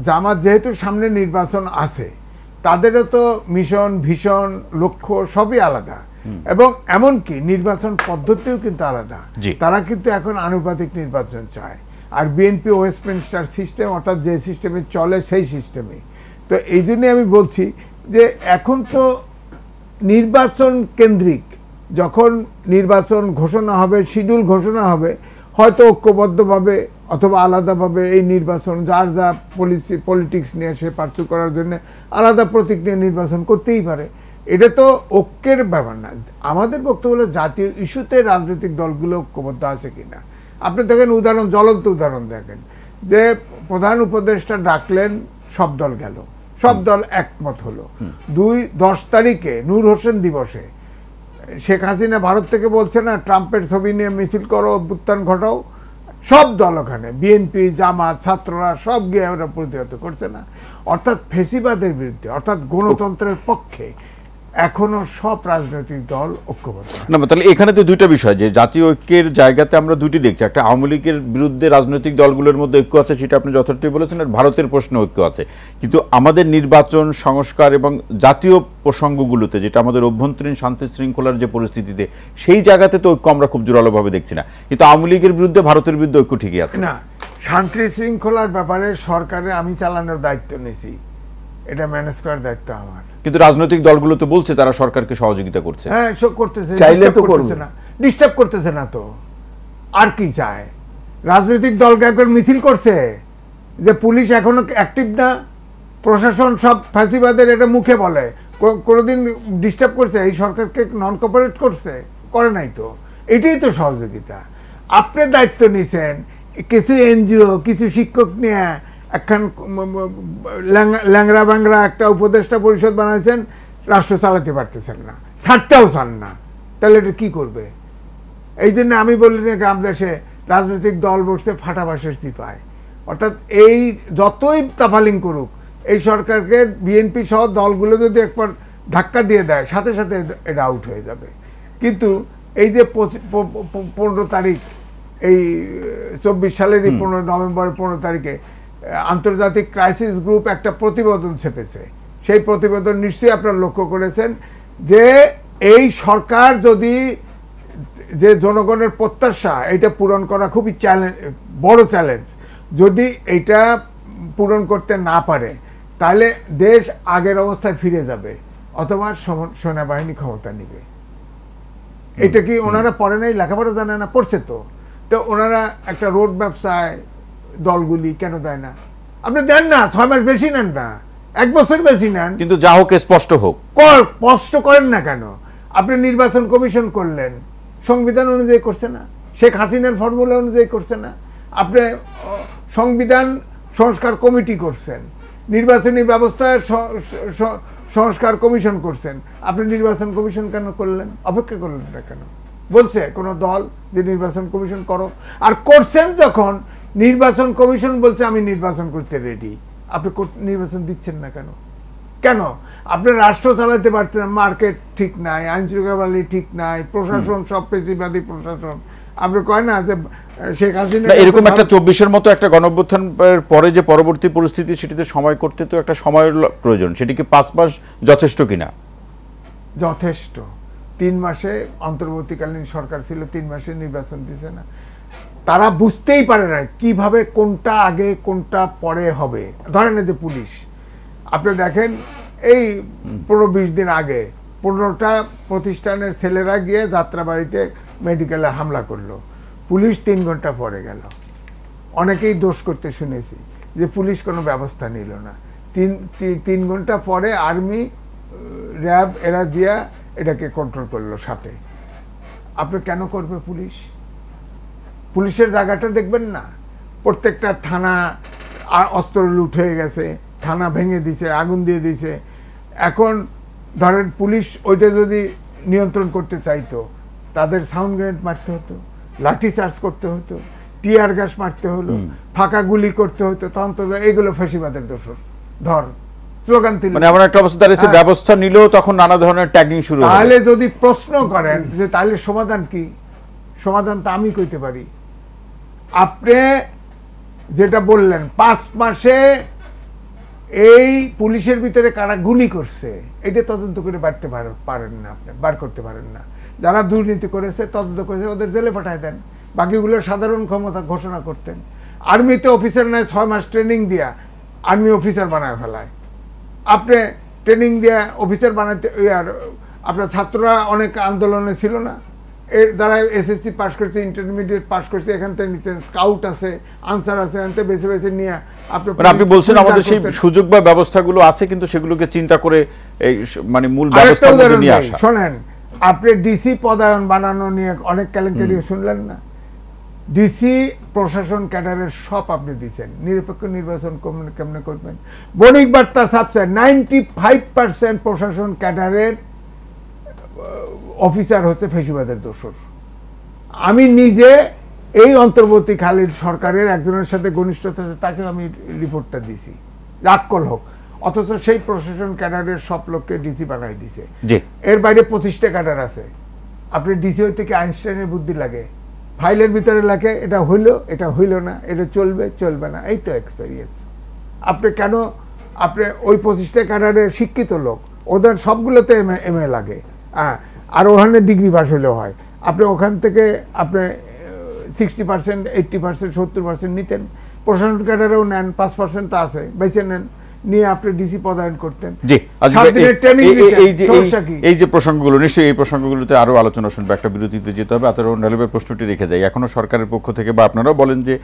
জামাত যেহেতু সামনে নির্বাচন আছে, তাদেরও তো মিশন, ভীষণ, লক্ষ্য সবই আলাদা, এবং এমনকি নির্বাচন পদ্ধতিও কিন্তু আলাদা। তারা কিন্তু এখন আনুপাতিক নির্বাচন চায়, আর বিএনপি ওয়েস্টমিনস্টার সিস্টেম, অর্থাৎ যে সিস্টেমে চলে সেই সিস্টেমে। তো এই জন্যে আমি বলছি যে এখন তো নির্বাচন কেন্দ্রিক, যখন নির্বাচন ঘোষণা হবে, শিডিউল ঘোষণা হবে, হয়তো ঐক্যবদ্ধভাবে অথবা আলাদাভাবে এই নির্বাচন যার যা পলিটিক্স নিয়ে সে পার্সু করার জন্য আলাদা প্রতীক নিয়ে নির্বাচন করতেই পারে। এটা তো ঐক্যের ব্যাপার না। আমাদের বক্তব্য হলো জাতীয় ইস্যুতে রাজনৈতিক দলগুলো ঐক্যবদ্ধ আছে কিনা। আপনি দেখেন উদাহরণ, জ্বলন্ত উদাহরণ দেখেন, যে প্রধান উপদেষ্টা ডাকলেন, সব দল গেল, সব দল একমত হলো। 10 তারিখে নূর হোসেন দিবসে শেখ হাসিনা ভারত থেকে বলছে না, ট্রাম্পের ছবি নিয়ে মিছিল করো, অভ্যুত্থান ঘটাও, সব দল ওখানে, বিএনপি, জামাত, ছাত্ররা সব গিয়ে ওরা প্রতিহত করছে না। অর্থাৎ ফেসিবাদের বিরুদ্ধে, অর্থাৎ গণতন্ত্রের পক্ষে এখনো সব রাজনৈতিক দল ঐক্যবদ্ধ। না, তাহলে এখানে তো দুইটা বিষয়, যে জাতীয় ঐক্যের জায়গাতে আমরা দুটি দেখছি, একটা আওয়ামী লীগের বিরুদ্ধে রাজনৈতিক দলগুলোর মধ্যে ঐক্য আছে, সেটা আপনি যথার্থই বলেছেন, আর ভারতের প্রশ্নে ঐক্য আছে। কিন্তু আমাদের নির্বাচন, সংস্কার এবং জাতীয় প্রসঙ্গগুলোতে, যেটা আমাদের অভ্যন্তরীণ শান্তি শৃঙ্খলার যে পরিস্থিতিতে, সেই জায়গাতে তো ঐক্য আমরা খুব জোরালোভাবে দেখছি না। কিন্তু আওয়ামী লীগের বিরুদ্ধে ভারতের বিরুদ্ধে ঐক্য ঠিকই আছে। না, শান্তি শৃঙ্খলার ব্যাপারে সরকারে আমি চালানোর দায়িত্ব নিয়েছি, এটা ম্যানেজ করার দায়িত্ব আমার। কিন্তু রাজনৈতিক দলগুলো তো বলছে তারা সরকারকে সহযোগিতা করছে। হ্যাঁ, সব করতেছে, চাইলে তো করবে না, ডিস্টার্ব করতেছে না তো আর কি চায়? রাজনৈতিক দলকে একবার মিছিল করছে যে পুলিশ এখনো অ্যাক্টিভ না, প্রশাসন সব ফ্যাসিবাদের, এটা মুখে বলে, কোনোদিন ডিস্টার্ব করছে এই সরকারকে? নন কোঅপারেট করছে? করে নাই তো। এটাই তো সহযোগিতা। আপনি দায়িত্ব নিয়েছেন, কিছু এনজিও, কিছু শিক্ষক নিয়ে একখান ল্যাংরা ব্যাংরা একটা উপদেষ্টা পরিষদ বানাইছেন, রাষ্ট্র চালাতে পারতেছেন না, ছাড়তেও চান না, তাহলে এটা কী করবে? এই জন্য আমি বলি না, গ্রাম দেশে রাজনৈতিক দল বসতে ফাটাবাসের চিপায়। অর্থাৎ এই যতই তাফালিং করুক, এই সরকারকে বিএনপি সহ দলগুলো যদি একবার ধাক্কা দিয়ে দেয়, সাথে সাথে এটা আউট হয়ে যাবে। কিন্তু এই যে 15 তারিখ, এই 24 সালেরই 15 নভেম্বরের 15 তারিখে আন্তর্জাতিক ক্রাইসিস গ্রুপ একটা প্রতিবেদন ছেপেছে। সেই প্রতিবেদন নিশ্চয়ই আপনারা লক্ষ্য করেছেন যে এই সরকার যদি, যে জনগণের প্রত্যাশা, এটা পূরণ করা খুবই বড় চ্যালেঞ্জ, যদি এটা পূরণ করতে না পারে, তাহলে দেশ আগের অবস্থায় ফিরে যাবে, অথবা সেনাবাহিনী ক্ষমতা নিবে। এটা কি ওনারা পড়ে নাই, লেখাপড়া জানে না? পড়ছে তো। তো ওনারা একটা রোড ম্যাপ চায়, দলগুলি কেন দেয় না? আপনি দেন না, 6 মাস বেশি নেন না, 1 বছর বেশি নেন, কিন্তু যা হোক স্পষ্ট হোক। স্পষ্ট করেন না কেন? আপনি নির্বাচন কমিশন করলেন, সংবিধান অনুযায়ী করছে না? শেখ হাসিনার ফর্মুলা অনুযায়ী করছে না? আপনি সংবিধান সংস্কার কমিটি করছেন, নির্বাচনী ব্যবস্থায় সংস্কার কমিশন করছেন, আপনি নির্বাচন কমিশন কেন করলেন? অপেক্ষা করলেন না কেন? বলছে কোনো দল যে নির্বাচন কমিশন করো? আর করছেন যখন, নির্বাচন কমিশন বলছে আমি নির্বাচন করতে রেডি, আপনি নির্বাচন দিচ্ছেন না কেন? কেন? আপনি রাষ্ট্র চালাতে পারছেন, মার্কেট ঠিক নাই, আইন শৃঙ্খলা ঠিক নাই, প্রশাসন সব পেশিবাদী প্রশাসন। আপনি কয় না যে শেখ হাসিনা এরকম একটা 24-এর মতো একটা গণঅভ্যুত্থান পরে যে পরবর্তী পরিস্থিতি, সেটিতে সময় করতে তো একটা সময়ের প্রয়োজন, সেটি কি 5 মাস যথেষ্ট কিনা? যথেষ্ট। 3 মাসে অন্তর্বর্তীকালীন সরকার ছিল, 3 মাসে নির্বাচন দিছে না। তারা বুঝতেই পারে না কিভাবে কোনটা আগে কোনটা পরে হবে। ধরেন যে পুলিশ, আপনি দেখেন এই 15-20 দিন আগে 15টা প্রতিষ্ঠানের ছেলেরা গিয়ে যাত্রাবাড়িতে মেডিকেলে হামলা করলো, পুলিশ 3 ঘন্টা পরে গেল। অনেকেই দোষ করতে শুনেছি যে পুলিশ কোনো ব্যবস্থা নিল না। 3 ঘন্টা পরে আর্মি, র্যাব এরা দিয়া এটাকে কন্ট্রোল করলো সাথে। আপনি কেন করবে পুলিশ? পুলিশের জায়গাটা দেখবেন না? প্রত্যেকটা থানা অস্ত্র লুট হয়ে গেছে, থানা ভেঙে দিছে, আগুন দিয়ে দিছে। এখন ধরেন পুলিশ ওইটা যদি নিয়ন্ত্রণ করতে চাইতো, তাদের সাউন্ড গ্রেনেড মারতে হতো, লাঠি চার্জ করতে হতো, টিয়ার গ্যাস মারতে হলো, ফাঁকা গুলি করতে হতো, তখন তো এগুলো ফ্যাসিবাদের দোষর ধর স্লোগান দিল। মানে এমন একটা অবস্থা দাঁড়িয়েছে, ব্যবস্থা নিলেও তখন নানা ধরনের ট্যাগিং শুরু হয়। তাহলে যদি প্রশ্ন করেন যে তাহলে সমাধান কি, সমাধান তো আমি কইতে পারি। আপনি যেটা বললেন 5 মাসে এই পুলিশের ভিতরে কারা গুলি করছে এটা তদন্ত করে পারেন না, আপনি বার করতে পারেন না। যারা দুর্নীতি করেছে, তদন্ত করেছে, ওদের জেলে পাঠায় দেন, বাকিগুলো সাধারণ ক্ষমতা ঘোষণা করতেন। আর্মিতে অফিসার নয়, 6 মাস ট্রেনিং দিয়া আর্মি অফিসার বানায় ফেলায়। আপনি ট্রেনিং দিয়া অফিসার বানাতে, আর আপনার ছাত্ররা অনেক আন্দোলনে ছিল না, এর দ্বারা এসএসসি পাস করছে, ইন্টারমিডিয়েট পাস করছে, এখান থেকে নিতেন, স্কাউট আছে, আনসার আছে, এখান থেকে বেছে বেছে নিয়ে আপনি বলছেন আমাদের সেই সুযোগ বা ব্যবস্থাগুলো আছে, কিন্তু সেগুলোকে চিন্তা করে এই মানে মূল ব্যবস্থা নিয়ে আসা। শোনেন, আপনি ডিসি পদায়ন বানানো নিয়ে অনেক কেলেঙ্কারি শুনলেন না? ডিসি প্রশাসন ক্যাডারের সব আপনি দিচ্ছেন, নিরপেক্ষ নির্বাচন কেমনে করবেন? বণিক বার্তা ছাপছে 95% প্রশাসন ক্যাডারের অফিসার হচ্ছে ফেসিবাদের দোষর। আমি নিজে এই অন্তর্বর্তীকালীন সরকারের একজনের সাথে ঘনিষ্ঠতা, তাকে আমি রিপোর্টটা দিছি, রাক্কল হোক, অথচ সেই প্রশাসন ক্যাডারের সব লোককে ডিসি বানাই দিছে। এর বাইরে 25টা ক্যাডার আছে। আপনি ডিসি হইতে কি আইনস্টাইনের বুদ্ধি লাগে? ফাইলের ভিতরে লাগে এটা হইলো, এটা হইল না, এটা চলবে, চলবে না, এই তো এক্সপেরিয়েন্স। আপনি কেন, আপনি ওই 25টা ক্যাডারের শিক্ষিত লোক, ওদের সবগুলোতে এমএ লাগে, আর ওখানে ডিগ্রি পাস হইলেও হয়। আপনি ওখান থেকে আপনি 60%, 80%, 70% নিতেন, প্রশাসন ক্যাডারেও নেন, 5% তো আছে, বেছে নেন, নিয়ে আপনি ডিসি পদায়ন করতেন। এই যে প্রসঙ্গগুলো, নিশ্চয়ই এই প্রসঙ্গগুলোতে আরো আলোচনা শুনবে, একটা বিরতিতে যেতে হবে। আতর প্রশ্নটি রেখে যাই, এখনো সরকারের পক্ষ থেকে বা আপনারাও বলেন যে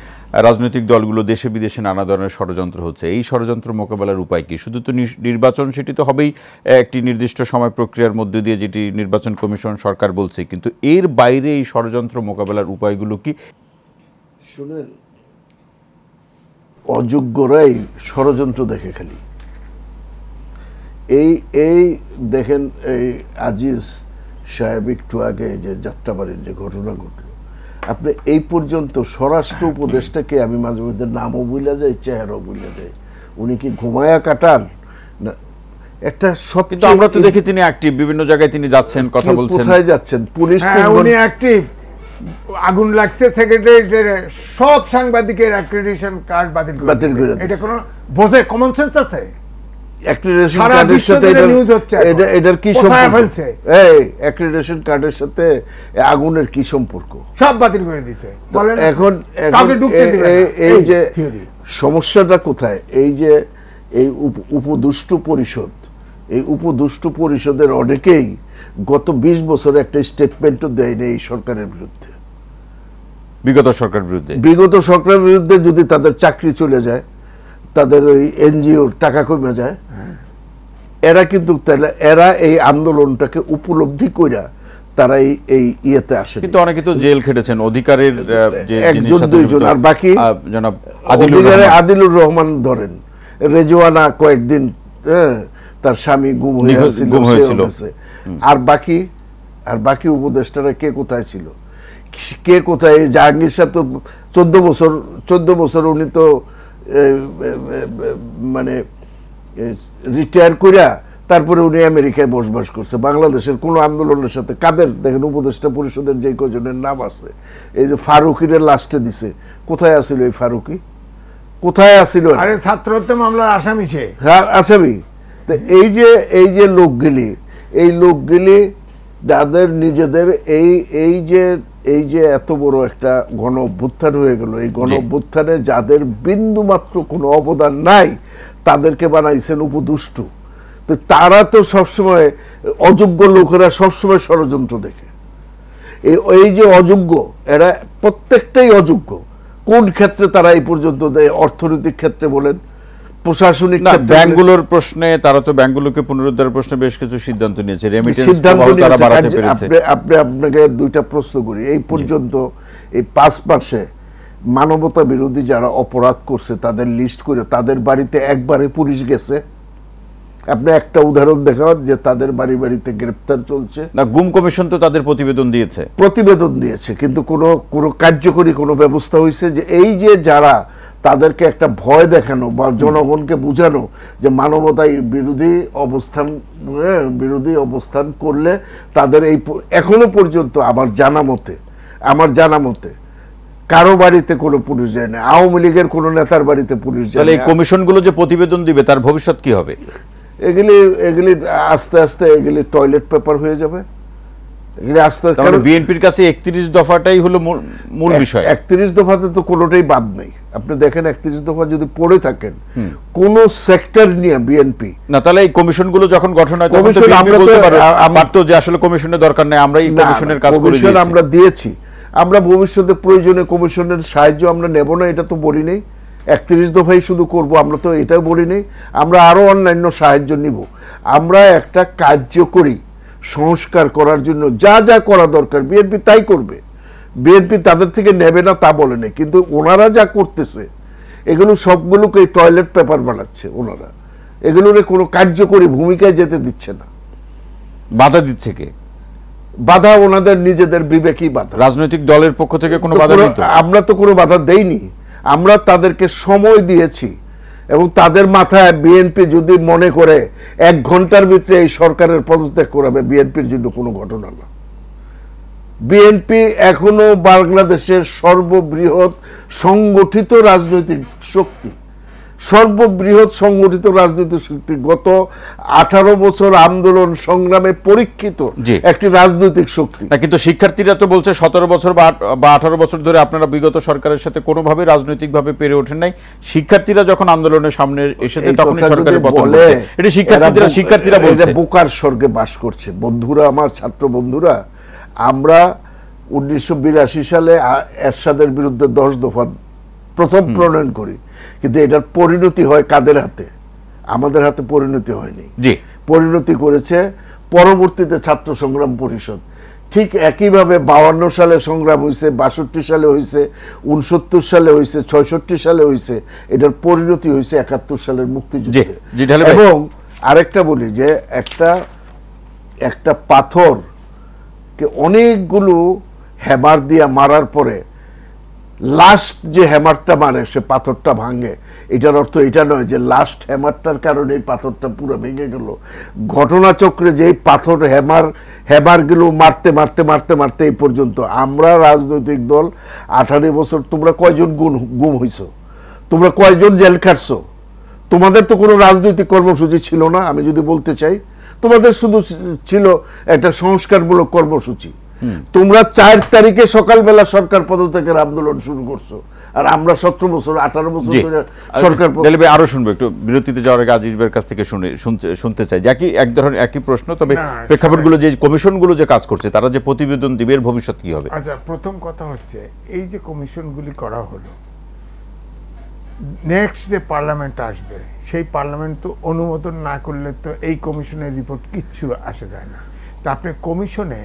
রাজনৈতিক দলগুলো দেশে বিদেশে নানা ধরনের ষড়যন্ত্র হচ্ছে, এই ষড়যন্ত্র মোকাবেলার উপায় কি? শুধু তো নির্বাচন, সেটি তো হবেই একটি নির্দিষ্ট সময় প্রক্রিয়ার মধ্যে দিয়ে, যেটি নির্বাচন কমিশন সরকার বলছে, কিন্তু এর বাইরে এই ষড়যন্ত্র মোকাবেলার উপায়গুলো কি? শুনেন, অযোগ্যরাই ষড়যন্ত্র দেখে খালি। এই দেখেন, এই আজিজ সাহেব একটু আগে যে যাত্রাবাড়ির যে ঘটনা ঘটলো, আপনি এই পর্যন্ত স্বরাষ্ট্র উপদেষ্টাকে আমি মাঝে মধ্যে নামও ভুলে যাই, চেহারাও ভুলে যাই, উনি কি ঘুমায়া কাটান না একটা সব? কিন্তু আমরা তো দেখি তিনি অ্যাক্টিভ, বিভিন্ন জায়গায় তিনি যাচ্ছেন, কথা বলছেন। কোথায় যাচ্ছেন? পুলিশ উনি অ্যাক্টিভ। আগুন লাগছে সেক্রেটারিয়েটে, সব সাংবাদিকের অ্যাক্রেডিটেশন কার্ড বাতিল করে। এটা কোনো বোঝে কমন সেন্স আছে? অ্যাক্রেডিটেশন কার্ডের সাথে এটার কি সম্পর্ক? এই অ্যাক্রেডিটেশন কার্ডের সাথে আগুনের কি সম্পর্ক? সব বাতিল করে দিয়েছে। বলেন এখন এই যে সমস্যাটা কোথায়? এই যে এই উপদুষ্টু পরিষদ, এই উপদুষ্টু পরিষদের অনেকেই গত 20 বছরে একটা স্টেটমেন্টও দেয়নি এই সরকারের বিরুদ্ধে। বিগত সরকার বিরুদ্ধে, বিগত সরকারের বিরুদ্ধে যদি তাদের চাকরি চলে যায়, তাদের ওই এনজিওর টাকা কমে যায়, এরা কিন্তু তাহলে এরা এই আন্দোলনটাকে উপলব্ধি কইরা তারা এই ইয়েতে আসে। কিন্তু অনেকে তো জেল খেটেছেন অধিকারের যে একজন দুইজন, আর বাকি জনাব আদিলুর রহমান ধরেন, রেজওয়ানা কয়েকদিন তার স্বামী গুম হয়েছিল, আর বাকি উপদেষ্টারা কে কোথায় ছিল, কে কোথায়? জাহাঙ্গীর সাহেব তো 14 বছর উনি তো মানে রিটায়ার কইরা তারপরে উনি আমেরিকায় বসবাস করছে। বাংলাদেশের কোন আন্দোলনের সাথে কাদের দেখেন উপদেষ্টা পরিষদের যে কয়জনের নাম আছে, এই যে ফারুকির লাস্টে দিছে, কোথায় আছিল এই ফারুকি? কোথায় আছিল? আরে ছাত্রহত্যা মামলার আসামি সে। হ্যাঁ আসামি। তো এই যে লোকগুলি যাদের নিজেদের এই যে এত বড় একটা গণ অভ্যুত্থান হয়ে গেল, এই গণ অভ্যুত্থানে যাদের বিন্দু মাত্র কোনো অবদান নাই তাদেরকে বানাইছেন উপদুষ্টু। তো তারা তো সবসময় অযোগ্য লোকেরা সবসময় ষড়যন্ত্র দেখে। এই যে অযোগ্য, এরা প্রত্যেকটাই অযোগ্য। কোন ক্ষেত্রে তারা এই পর্যন্ত দেয়? অর্থনৈতিক ক্ষেত্রে বলেন, প্রশাসনিক ব্যাংকগুলোর প্রশ্নে, তারা তো ব্যাংকগুলোকে পুনরুদ্ধারের প্রশ্নে বেশ কিছু সিদ্ধান্ত নিয়েছে, রেমিটেন্স তারা বাড়াতে পেরেছে। আপনাকে দুইটা প্রশ্ন করি, এই পর্যন্ত এই 5 মাসে মানবতা বিরোধী যারা অপরাধ করছে তাদের লিস্ট করে তাদের বাড়িতে একবারে পুলিশ গেছে? আপনি একটা উদাহরণ দেখান যে তাদের বাড়িতে গ্রেফতার চলছে না? গুম কমিশন তো তাদের প্রতিবেদন দিয়েছে, কিন্তু কোনো কার্যকরী কোনো ব্যবস্থা হয়েছে? যে এই যে যারা, তাদেরকে একটা ভয় দেখানো বা জনগণকে বোঝানো যে মানবতা বিরোধী অবস্থান করলে তাদের এই এখনো পর্যন্ত আমার জানা মতে কারো বাড়িতে কোনো পুলিশ যায় না। আওয়ামী লীগের কোনো নেতার বাড়িতে পুলিশ যায় না। এই কমিশনগুলো যে প্রতিবেদন দিবে তার ভবিষ্যৎ কি হবে? এগুলি আস্তে আস্তে এগুলি টয়লেট পেপার হয়ে যাবে। বিএনপির কাছে 31 দফাটাই হলো মূল বিষয়। 31 দফাতে তো কোনোটাই বাদ নেই। আপনি দেখেন 31 দফা যদি পড়ে থাকেন কোন সেক্টর নিয়ে বিএনপি না, তাহলে এই কমিশনগুলো যখন গঠন হয় তখন তো যে আসলে কমিশনের দরকার নেই, আমরা এই কমিশনের কাজ করে দিয়েছি, আমরা দিয়েছি। আমরা ভবিষ্যতে প্রয়োজনে কমিশনের সাহায্য আমরা নেব না, এটা তো বলি নেই। 31 দফাই শুধু করব আমরা তো এটাও বলি নেই। আমরা আরো অন্যান্য সাহায্য নিব। আমরা একটা কার্যকরী সংস্কার করার জন্য যা যা করা দরকার বিএনপি তাই করবে। বিএনপি তাদের থেকে নেবে না তা বলে নেই, কিন্তু ওনারা যা করতেছে এগুলো সবগুলোকে টয়লেট পেপার বানাচ্ছে। ওনারা এগুলোর কোনো কার্যকরী ভূমিকায় যেতে দিচ্ছে না। বাধা দিচ্ছে কে? বাধা ওনাদের নিজেদের বিবেকই বাধা। রাজনৈতিক দলের পক্ষ থেকে কোনো বাধা নেই তো? আমরা তো কোনো বাধা দেইনি। আমরা তাদেরকে সময় দিয়েছি এবং তাদের মাথায় বিএনপি যদি মনে করে 1 ঘন্টার ভিতরে এই সরকারের পদত্যাগ করাবে, বিএনপির জন্য কোনো ঘটনা না। বিএনপি এখনো বাংলাদেশের সর্ববৃহৎ সংগঠিত রাজনৈতিক শক্তি, গত 18 বছর আন্দোলন সংগ্রামে পরীক্ষিত একটি রাজনৈতিক শক্তি। কিন্তু শিক্ষার্থীরা তো বলছে 17 বছর বা 18 বছর ধরে আপনারা বিগত সরকারের সাথে কোনোভাবে রাজনৈতিকভাবে পেরে ওঠেন নাই। শিক্ষার্থীরা যখন আন্দোলনের সামনে এসেছে তখন সরকারের পতন হয়েছে। এটা শিক্ষার্থীরা বলছে। বোকার স্বর্গে বাস করছে। বন্ধুরা, আমার ছাত্র বন্ধুরা, আমরা 1982 সালে এরশাদের বিরুদ্ধে 10 দফা প্রথম প্রণয়ন করি, কিন্তু এটার পরিণতি হয় কাদের হাতে? আমাদের হাতে পরিণতি হয়নি। পরিণতি করেছে পরবর্তীতে ছাত্র সংগ্রাম পরিষদ। ঠিক একইভাবে 52 সালে সংগ্রাম হয়েছে, 62 সালে হয়েছে, 69 সালে হয়েছে, 66 সালে হয়েছে। এটার পরিণতি হয়েছে 71 সালের মুক্তিযুদ্ধে। এবং আরেকটা বলি যে একটা পাথরকে অনেকগুলো হ্যামার দিয়ে মারার পরে লাস্ট যে হ্যামারটা মারে সে পাথরটা ভাঙে। এটার অর্থ এটা নয় যে লাস্ট হ্যামারটার কারণে এই পাথরটা পুরো ভেঙে গেল। ঘটনাচক্রে যে পাথর হ্যামারগুলো মারতে মারতে মারতে মারতে এই পর্যন্ত আমরা রাজনৈতিক দল 18 বছর, তোমরা কয়জন গুম হইছো? তোমরা কয়জন জেল খাটছো? তোমাদের তো কোনো রাজনৈতিক কর্মসূচি ছিল না। আমি যদি বলতে চাই, তোমাদের শুধু ছিল একটা সংস্কারমূলক কর্মসূচি। তোমরা 4 তারিখে সকালবেলা সরকার পদত্যাগের আন্দোলন শুরু করছো। আর আমরা 17 বছর 18 বছর জি। ধরে সরকার দিলীপ ভাই আরো শুনবো, একটু বিরতিতে যাওয়ার আগে আজিজ ভাইয়ের কাছ থেকে শুনতে চাই যে এক ধরনের একই প্রশ্ন, তবে না, প্রেক্ষাপটগুলো যে কমিশনগুলো যে কাজ করছে তারা যে প্রতিবেদন দিবে এর ভবিষ্যৎ কি হবে? আচ্ছা, প্রথম কথা হচ্ছে এই যে কমিশনগুলি করা হলো, নেক্সট যে পার্লামেন্ট আসবে সেই পার্লামেন্ট তো অনুমোদন না করলে তো এই কমিশনের রিপোর্ট কিচ্ছু আসে যায় না। তা আপনি কমিশনে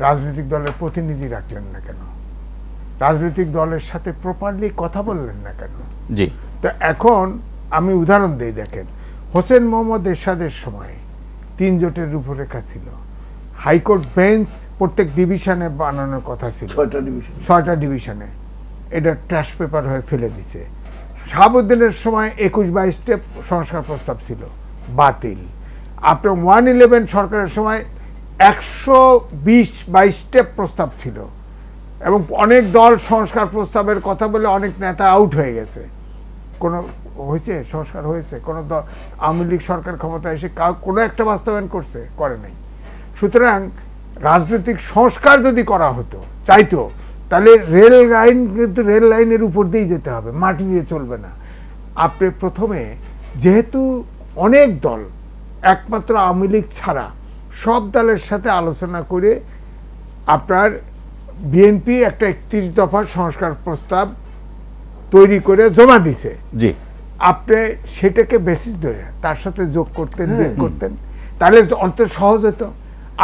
রাজনৈতিক দলের প্রতিনিধি রাখলেন না কেন? রাজনৈতিক দলের সাথে প্রপারলি কথা বললেন না কেন? জি, তো এখন আমি উদাহরণ দিই, দেখেন হোসেন মোহাম্মদ এরশাদের সময় 3 জোটের রূপরেখা ছিল, হাইকোর্ট বেঞ্চ প্রত্যেক ডিভিশনে বানানোর কথা ছিল, 6টা ডিভিশনে, এটা ট্র্যাশ পেপার হয়ে ফেলে দিছে। শাহাবুদ্দিনের সময় 21-22 স্টেপ সংস্কার প্রস্তাব ছিল, বাতিল। আপনার 111 সরকারের সময় 120-22 স্টেপ প্রস্তাব ছিল এবং অনেক দল সংস্কার প্রস্তাবের কথা বলে অনেক নেতা আউট হয়ে গেছে। কোনো হয়েছে সংস্কার হয়েছে? কোনো দল আওয়ামী লীগ সরকার ক্ষমতায় এসে কোনো একটা বাস্তবায়ন করছে? করে নাই। সুতরাং রাজনৈতিক সংস্কার যদি করা হতো, চাইতো, তাহলে রেল লাইন কিন্তু রেল লাইনের উপর দিয়েই যেতে হবে, মাটি দিয়ে চলবে না। আপনি প্রথমে যেহেতু অনেক দল, একমাত্র আওয়ামী লীগ ছাড়া সব দলের সাথে আলোচনা করে আপনার বিএনপি একটা 31 দফার সংস্কার প্রস্তাব তৈরি করে জমা দিছে, জি, আপনি সেটাকে বেসিস ধরে তার সাথে যোগ করতেন, বিয়োগ করতেন, তাহলে অন্তত সহজ হতো।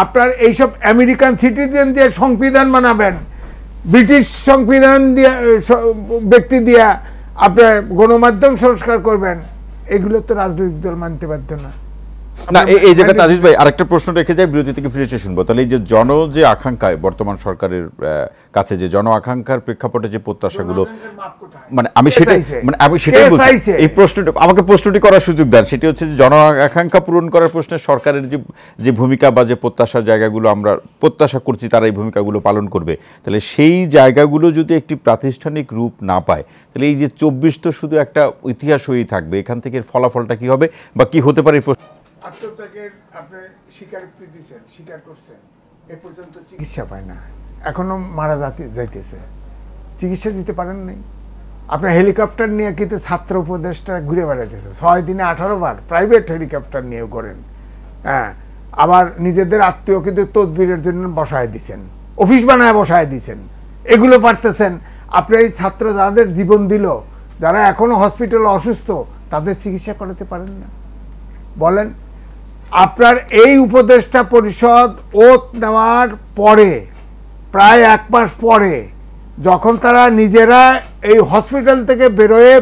আপনার এইসব আমেরিকান সিটিজেন দিয়ে সংবিধান বানাবেন, ব্রিটিশ সংবিধান দিয়ে ব্যক্তি দিয়া আপনার গণমাধ্যম সংস্কার করবেন, এগুলো তো রাজনৈতিক দল মানতে বাধ্য না। না, এই জায়গাতে আজিজ ভাই আরেকটা প্রশ্ন রেখে যায়, বিরতি থেকে ফিরে এসে শুনবো। তাহলে এই যে যে আকাঙ্ক্ষায় বর্তমান সরকারের কাছে যে আকাঙ্ক্ষার প্রেক্ষাপটে যে প্রত্যাশাগুলো, মানে আমি সেটাই বলছি, এই প্রশ্নটি আমাকে করার সুযোগ দেন। সেটি হচ্ছে যে আকাঙ্ক্ষা পূরণ করার প্রশ্নে সরকারের যে ভূমিকা বা যে প্রত্যাশার জায়গাগুলো আমরা প্রত্যাশা করছি তারা এই ভূমিকাগুলো পালন করবে, তাহলে সেই জায়গাগুলো যদি একটি প্রাতিষ্ঠানিক রূপ না পায়, তাহলে এই যে 24 তো শুধু একটা ইতিহাস হয়েই থাকবে। এখান থেকে ফলাফলটা কি হবে বা কি হতে পারে? আত্মত্যাগের আপনি স্বীকারোক্তি দিচ্ছেন, স্বীকার করছেন, এ পর্যন্ত চিকিৎসা পায় না, এখনো মারা যাইতেছে, চিকিৎসা দিতে পারেন নাই। আপনার হেলিকপ্টার নিয়ে কিন্তু ছাত্র উপদেষ্টা ঘুরে বেড়াইতেছে, 6 দিনে 18 বার প্রাইভেট হেলিকপ্টার নিয়ে করেন। হ্যাঁ, আবার নিজেদের আত্মীয় কিন্তু তদবিরের জন্য বসায় দিচ্ছেন, অফিস বানায় বসায় দিচ্ছেন, এগুলো পারতেছেন। আপনি এই ছাত্র যাদের জীবন দিল, যারা এখনো হসপিটালে অসুস্থ, তাদের চিকিৎসা করাতে পারেন না। বলেন, আপনার এই উপদেষ্টা পরিষদ ওত নেওয়ার পরে প্রায় 1 মাস পরে যখন তারা নিজেরা এই হসপিটাল থেকে বেরোয়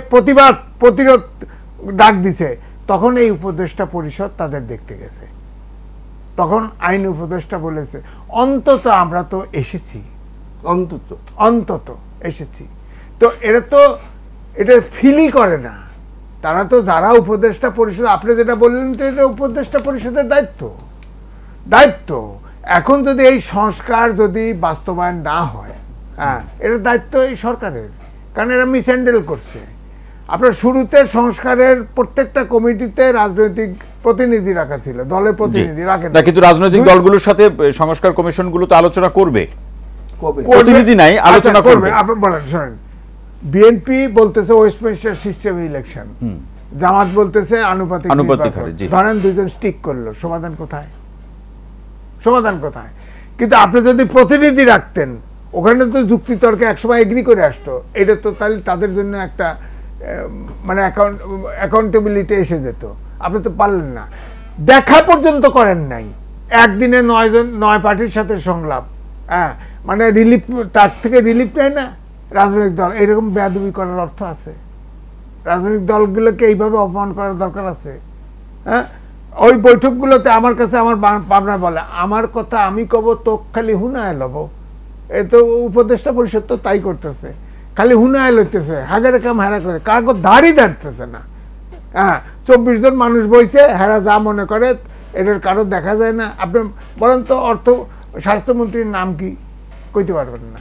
প্রতিরোধ ডাক দিছে, তখন এই উপদেষ্টা পরিষদ তাদের দেখতে গেছে। তখন আইন উপদেষ্টা বলেছে অন্তত আমরা তো এসেছি, অন্তত এসেছি। তো এটা ফিলই করে না তারা। তো যারা উপদেষ্টা পরিষদ, আপনি যেটা বললেন, তো এটা উপদেষ্টা পরিষদের দায়িত্ব। এখন যদি এই সংস্কার যদি বাস্তবায়ন না হয়, হ্যাঁ, এটার দায়িত্ব এই সরকারের, কারণ এরা মিসহ্যান্ডেল করছে। আপনার শুরুতে সংস্কারের প্রত্যেকটা কমিটিতে রাজনৈতিক প্রতিনিধি রাখা ছিল, দলের প্রতিনিধি রাখেন, কিন্তু রাজনৈতিক দলগুলোর সাথে সংস্কার কমিশনগুলো তো আলোচনা করবে, প্রতিনিধি নাই, আলোচনা করবে। আপনি বলেন, শোনেন, বিএনপি বলতেছে ওয়েস্টমিনস্টার সিস্টেম ইলেকশন, জামাত বলতেছে আনুপাতিক নির্বাচন। ধরেন দুজন স্টিক করলো, সমাধান কোথায়? কিন্তু আপনি যদি প্রতিনিধি রাখতেন, ওখানে তো যুক্তি তর্কে একসময় এগ্রি করে আসতো, এটা তো তাহলে তাদের জন্য একটা মানে অ্যাকাউন্টেবিলিটি এসে যেত। আপনি তো পারলেন না, দেখা পর্যন্ত করেন নাই। একদিনে 9 পার্টির সাথে সংলাপ, হ্যাঁ, মানে রিলিফ, তার থেকে রিলিফ নেয় না রাজনৈতিক দল। এরকম বেয়াদবি করার অর্থ আছে? রাজনৈতিক দলগুলোকে এইভাবে অপমান করার দরকার আছে? হ্যাঁ, ওই বৈঠকগুলোতে আমার কাছে আমার পাবনা বলে, আমার কথা আমি কব, তো খালি হুনায় লব। এ তো উপদেষ্টা পরিষদ তো তাই করতেছে, খালি হুনায় লইতেছে, হাজারে কাম হেরা করে, কাগো দাঁড়ি দাঁড়তেছে না। হ্যাঁ, 24 জন মানুষ বইছে, হেরা যা মনে করে, এটার কারো দেখা যায় না। আপনি বলেন তো স্বাস্থ্যমন্ত্রীর নাম কি? কইতে পারবেন না।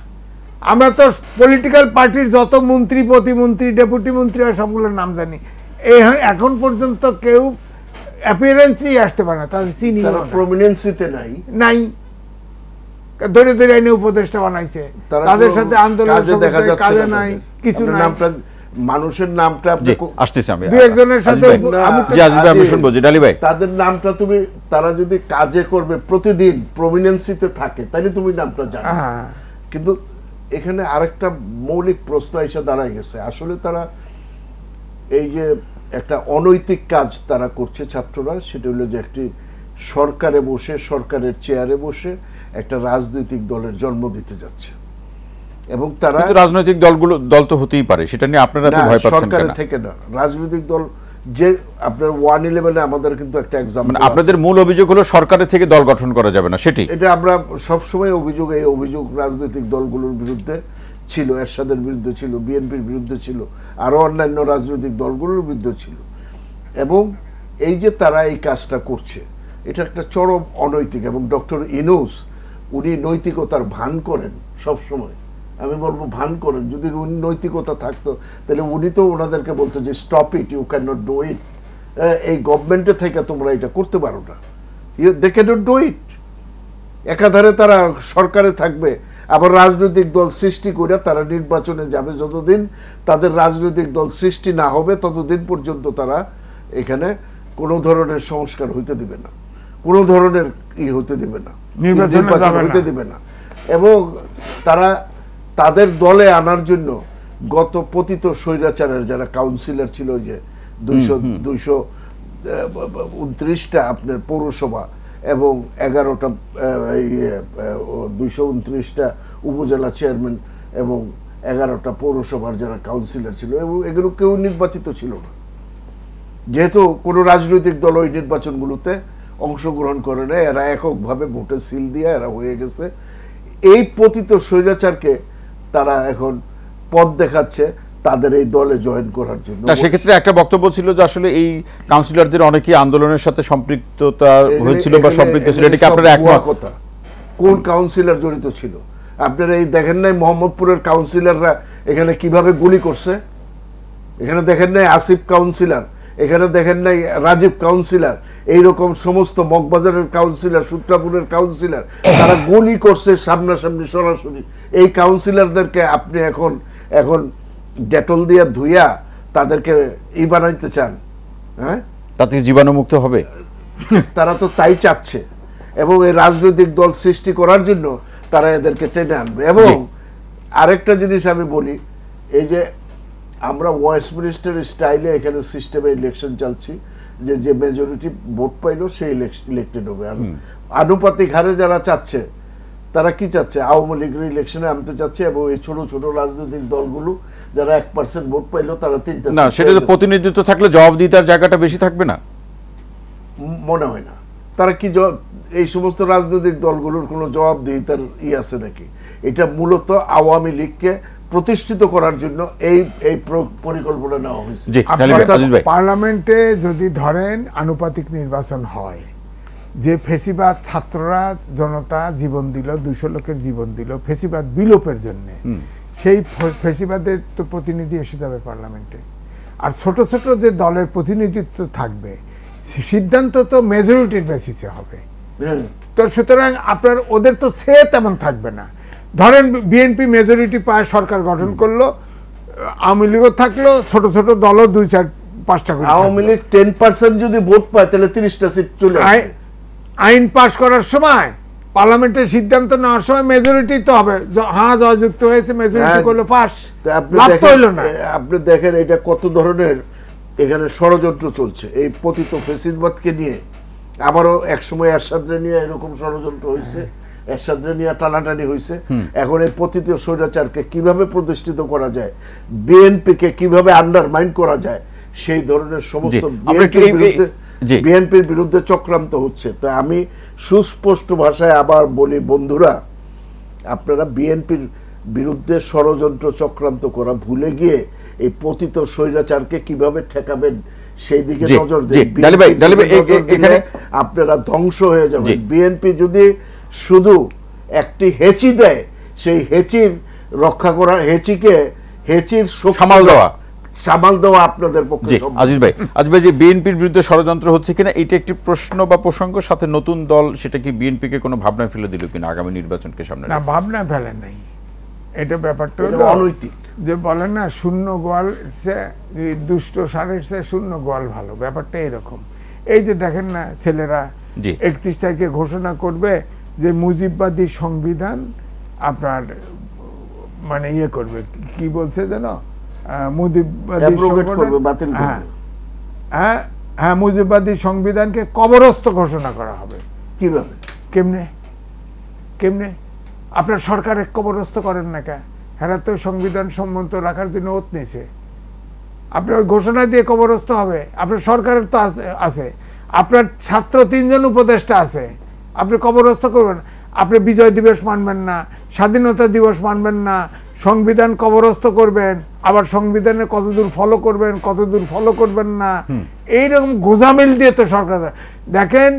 আমরা তো পলিটিক্যাল পার্টির যত মন্ত্রী, প্রতিমন্ত্রী, ডেপুটি মন্ত্রী হয় সবগুলোর নাম জানি। এখন পর্যন্ত কেউ অ্যাপিয়ারেন্সই আসতে পারে না, তাদের চিনি প্রমিনেন্সিতে নাই। ধরে আইনে উপদেষ্টা বানাইছে, তাদের সাথে আন্দোলন কাজে নাই, কিছু আপনার নাই। নামটা, মানুষের নামটা আপনি জি, আসতেছি আমি। দু একজনের সাথে আজিজ ভাই, আমি জি, আজিজ ভাই, আমি শুনবো। জি, ডালি ভাই। তাদের নামটা তুমি, তারা যদি কাজে করবে প্রতিদিন প্রমিনেন্সিতে থাকে তাহলে তুমি নামটা জানো। হ্যাঁ, কিন্তু এখানে আরেকটা মৌলিক প্রশ্ন এসে দাঁড়ায় গেছে, আসলে তারা এই যে একটা অনৈতিক কাজ তারা করছে ছাত্ররা, সেটা হলো যে একটি সরকারে বসে, সরকারের চেয়ারে বসে একটা রাজনৈতিক দলের জন্ম দিতে যাচ্ছে। এবং তারা কিন্তু রাজনৈতিক দল তো হতেই পারে, সেটা নিয়ে আপনারা তো না, ভয় পাচ্ছেন সরকারের কেন? থেকে না, রাজনৈতিক দল যে আপনার 111 আমাদের কিন্তু একটা এক্সাম্পল, মানে আপনাদের মূল অভিযোগ হলো সরকারের থেকে দল গঠন করা যাবে না, সেটি এটা আমরা সবসময় অভিযোগ, এই অভিযোগ রাজনৈতিক দলগুলোর বিরুদ্ধে ছিল, এরশাদের বিরুদ্ধে ছিল, বিএনপির বিরুদ্ধে ছিল, আরো অন্যান্য রাজনৈতিক দলগুলোর বিরুদ্ধে ছিল। এবং এই যে তারা এই কাজটা করছে, এটা একটা চরম অনৈতিক। এবং ডক্টর ইউনূস উনি নৈতিকতার ভান করেন সবসময়, আমি বলবো ভান করেন। যদি উনি নৈতিকতা থাকতো তাহলে উনি তো ওনাদেরকে বলতো যে stop it, you can not do it, এই গভর্নমেন্টের থেকে তোমরা এটা করতে পারো না, they can not do it. একাধারে তারা সরকারে থাকবে, আবার রাজনৈতিক দল সৃষ্টি করে তারা নির্বাচনে যাবে। যতদিন তাদের রাজনৈতিক দল সৃষ্টি না হবে ততদিন পর্যন্ত তারা এখানে কোনো ধরনের সংস্কার হইতে দিবে না, কোনো ধরনের হতে দিবে না, নির্বাচন হইতে দিবে না। এবং তারা তাদের দলে আনার জন্য গত পতিত স্বৈরাচারের যারা কাউন্সিলর ছিল, যে 229টা আপনার পৌরসভা এবং 11টা 229টা উপজেলা চেয়ারম্যান এবং 11টা পৌরসভার যারা কাউন্সিলর ছিল, এবং এগুলো কেউ নির্বাচিত ছিল না, যেহেতু কোনো রাজনৈতিক দল ওই নির্বাচনগুলোতে অংশগ্রহণ করে না, এরা এককভাবে ভোটে সিল দিয়ে এরা হয়ে গেছে। এই পতিত স্বৈরাচারকে তারা এখন পথ দেখাচ্ছে তাদের এই দলে জয়েন করার জন্য। তা সেক্ষেত্রে একটা বক্তব্য ছিল যে আসলে এই কাউন্সিলরদের অনেকেই আন্দোলনের সাথে সম্পৃক্ততা হয়েছিল বা সম্পৃক্ত ছিল, এটাকে আপনারা একমত? কথা, কোন কাউন্সিলর জড়িত ছিল? আপনারা এই দেখেন নাই মোহাম্মদপুরের কাউন্সিলররা এখানে কিভাবে গুলি করছে? এখানে দেখেন নাই আসিফ কাউন্সিলর, এখানে দেখেন নাই রাজীব কাউন্সিলর, এইরকম সমস্ত মগবাজারের কাউন্সিলর, সূত্রাপুরের কাউন্সিলর, তারা গুলি করছে সামনাসামনি সরাসরি। এই কাউন্সিলরদেরকে আপনি এখন ডেটল দিয়ে ধুইয়া তাদেরকে বানাইতে চান? হ্যাঁ, তাতে জীবাণুমুক্ত হবে? তারা তো তাই চাচ্ছে, এবং এই রাজনৈতিক দল সৃষ্টি করার জন্য তারা এদেরকে টেনে আনবে। এবং আরেকটা জিনিস আমি বলি, এই যে আমরা ওয়েস্টমিনিস্টার স্টাইলে এখানে সিস্টেমে ইলেকশন চালছি, যে মেজরিটি ভোট পাইলো সেই ইলেক্টেড হবে। আর আনুপাতিক হারে যারা চাচ্ছে, তারা কি চাচ্ছে? আওয়ামী লীগের ইলেকশনে আনতে চাচ্ছে, এবং এই ছোট ছোট রাজনৈতিক দলগুলো যারা 1% ভোট পাইলো তারা 3টা। না, সেটা তো প্রতিনিধিত্ব থাকলে জবাবদিহিতার জায়গাটা বেশি থাকবে না? মনে হয় না। তারা কি এই সমস্ত রাজনৈতিক দলগুলোর কোনো জবাবদিহিতার আছে নাকি? এটা মূলত আওয়ামী লীগকে প্রতিষ্ঠিত করার জন্য এই পরিকল্পনা নেওয়া হয়েছে। পার্লামেন্টে যদি ধরেন আনুপাতিক নির্বাচন হয়, যে ফেসিবাদ ছাত্ররা জনতা জীবন দিল, 200 লোকের জীবন দিল ফেসিবাদ বিলোপের জন্য, সেই ফেসিবাদের তো প্রতিনিধি এসে যাবে পার্লামেন্টে। আর ছোট ছোট যে দলের প্রতিনিধিত্ব থাকবে, সিদ্ধান্ত তো মেজরিটির বেসিসে হবে। তো সুতরাং আপনার ওদের তো সে তেমন থাকবে না। ধরেন বিএনপি মেজরিটি পায়, সরকার গঠন করলো, আওয়ামী লীগও থাকলো, ছোট ছোট দলও 2-4-5টা করে। আওয়ামী লীগ 10% যদি ভোট পায় তাহলে 30টা সিট চলে আসবে। আইন পাস করার সময়, পার্লামেন্টের সিদ্ধান্ত নেওয়ার সময় মেজরিটি তো হবে। হ্যাঁ, জয়যুক্ত হয়েছে, মেজরিটি করলো পাস, লাভ তো হইল না। আপনি দেখেন এটা কত ধরনের এখানে ষড়যন্ত্র চলছে এই পতিত ফেসিবাদকে নিয়ে। আবারও একসময় এরশাদরে নিয়ে এরকম ষড়যন্ত্র হয়েছে, এরশাদরে নিয়ে টানাটানি হয়েছে। এখন এই পতিত স্বৈরাচারকে কিভাবে প্রতিষ্ঠিত করা যায়, বিএনপিকে কিভাবে আন্ডারমাইন করা যায়, সেই ধরনের সমস্ত বিএনপির বিরুদ্ধে চক্রান্ত হচ্ছে। তো আমি সুস্পষ্ট ভাষায় আবার বলি, বন্ধুরা, আপনারা বিএনপির বিরুদ্ধে ষড়যন্ত্র চক্রান্ত করা ভুলে গিয়ে এই পতিত স্বৈরাচারকে কিভাবে ঠেকাবেন সেই দিকে নজর দিন। আপনারা ধ্বংস হয়ে যাবেন। বিএনপি যদি শুধু একটি হেঁচি দেয়, সেই হেঁচির রক্ষা করার, হেঁচির সামাল দেওয়া আপনাদের পক্ষে। আজিজ ভাই, যে বিএনপির বিরুদ্ধে ষড়যন্ত্র হচ্ছে কিনা এটা একটি প্রশ্ন বা প্রসঙ্গ, সাথে নতুন দল সেটা কি বিএনপিকে কোনো ভাবনায় ফেলে দিল কিনা আগামী নির্বাচনকে সামনে? না, ভাবনা ফেলে নাই। এটা ব্যাপারটা অনৈতিক। যে বলেন না শূন্য গোয়াল দুষ্ট ষাঁড়ের চেয়ে শূন্য গোয়াল ভালো, ব্যাপারটা এরকম। এই যে দেখেন না ছেলেরা 31 তারিখে ঘোষণা করবে যে মুজিববাদী সংবিধান আপনার মানে ইয়ে করবে, কি বলছে যেন মুজিববাদী হ্যাঁ মুজিববাদী সংবিধানকে কবরস্থ ঘোষণা করা হবে। কিভাবে কেমনে কেমনে আপনার সরকারের কবরস্থ করেন না কে? হ্যাঁ তো সংবিধান সম্মত রাখার জন্য ওত নিয়েছে, আপনার ওই ঘোষণা দিয়ে কবরস্থ হবে? আপনার সরকারের তো আছে, আপনার ছাত্র 3 জন উপদেষ্টা আছে, আপনি কবরস্থ করবেন? আপনি বিজয় দিবস মানবেন না, স্বাধীনতা দিবস মানবেন না, সংবিধান কবরস্থ করবেন, আবার সংবিধানে কতদূর ফলো করবেন কতদূর ফলো করবেন না, এইরকম গোজামিল দিয়ে তো সরকার। দেখেন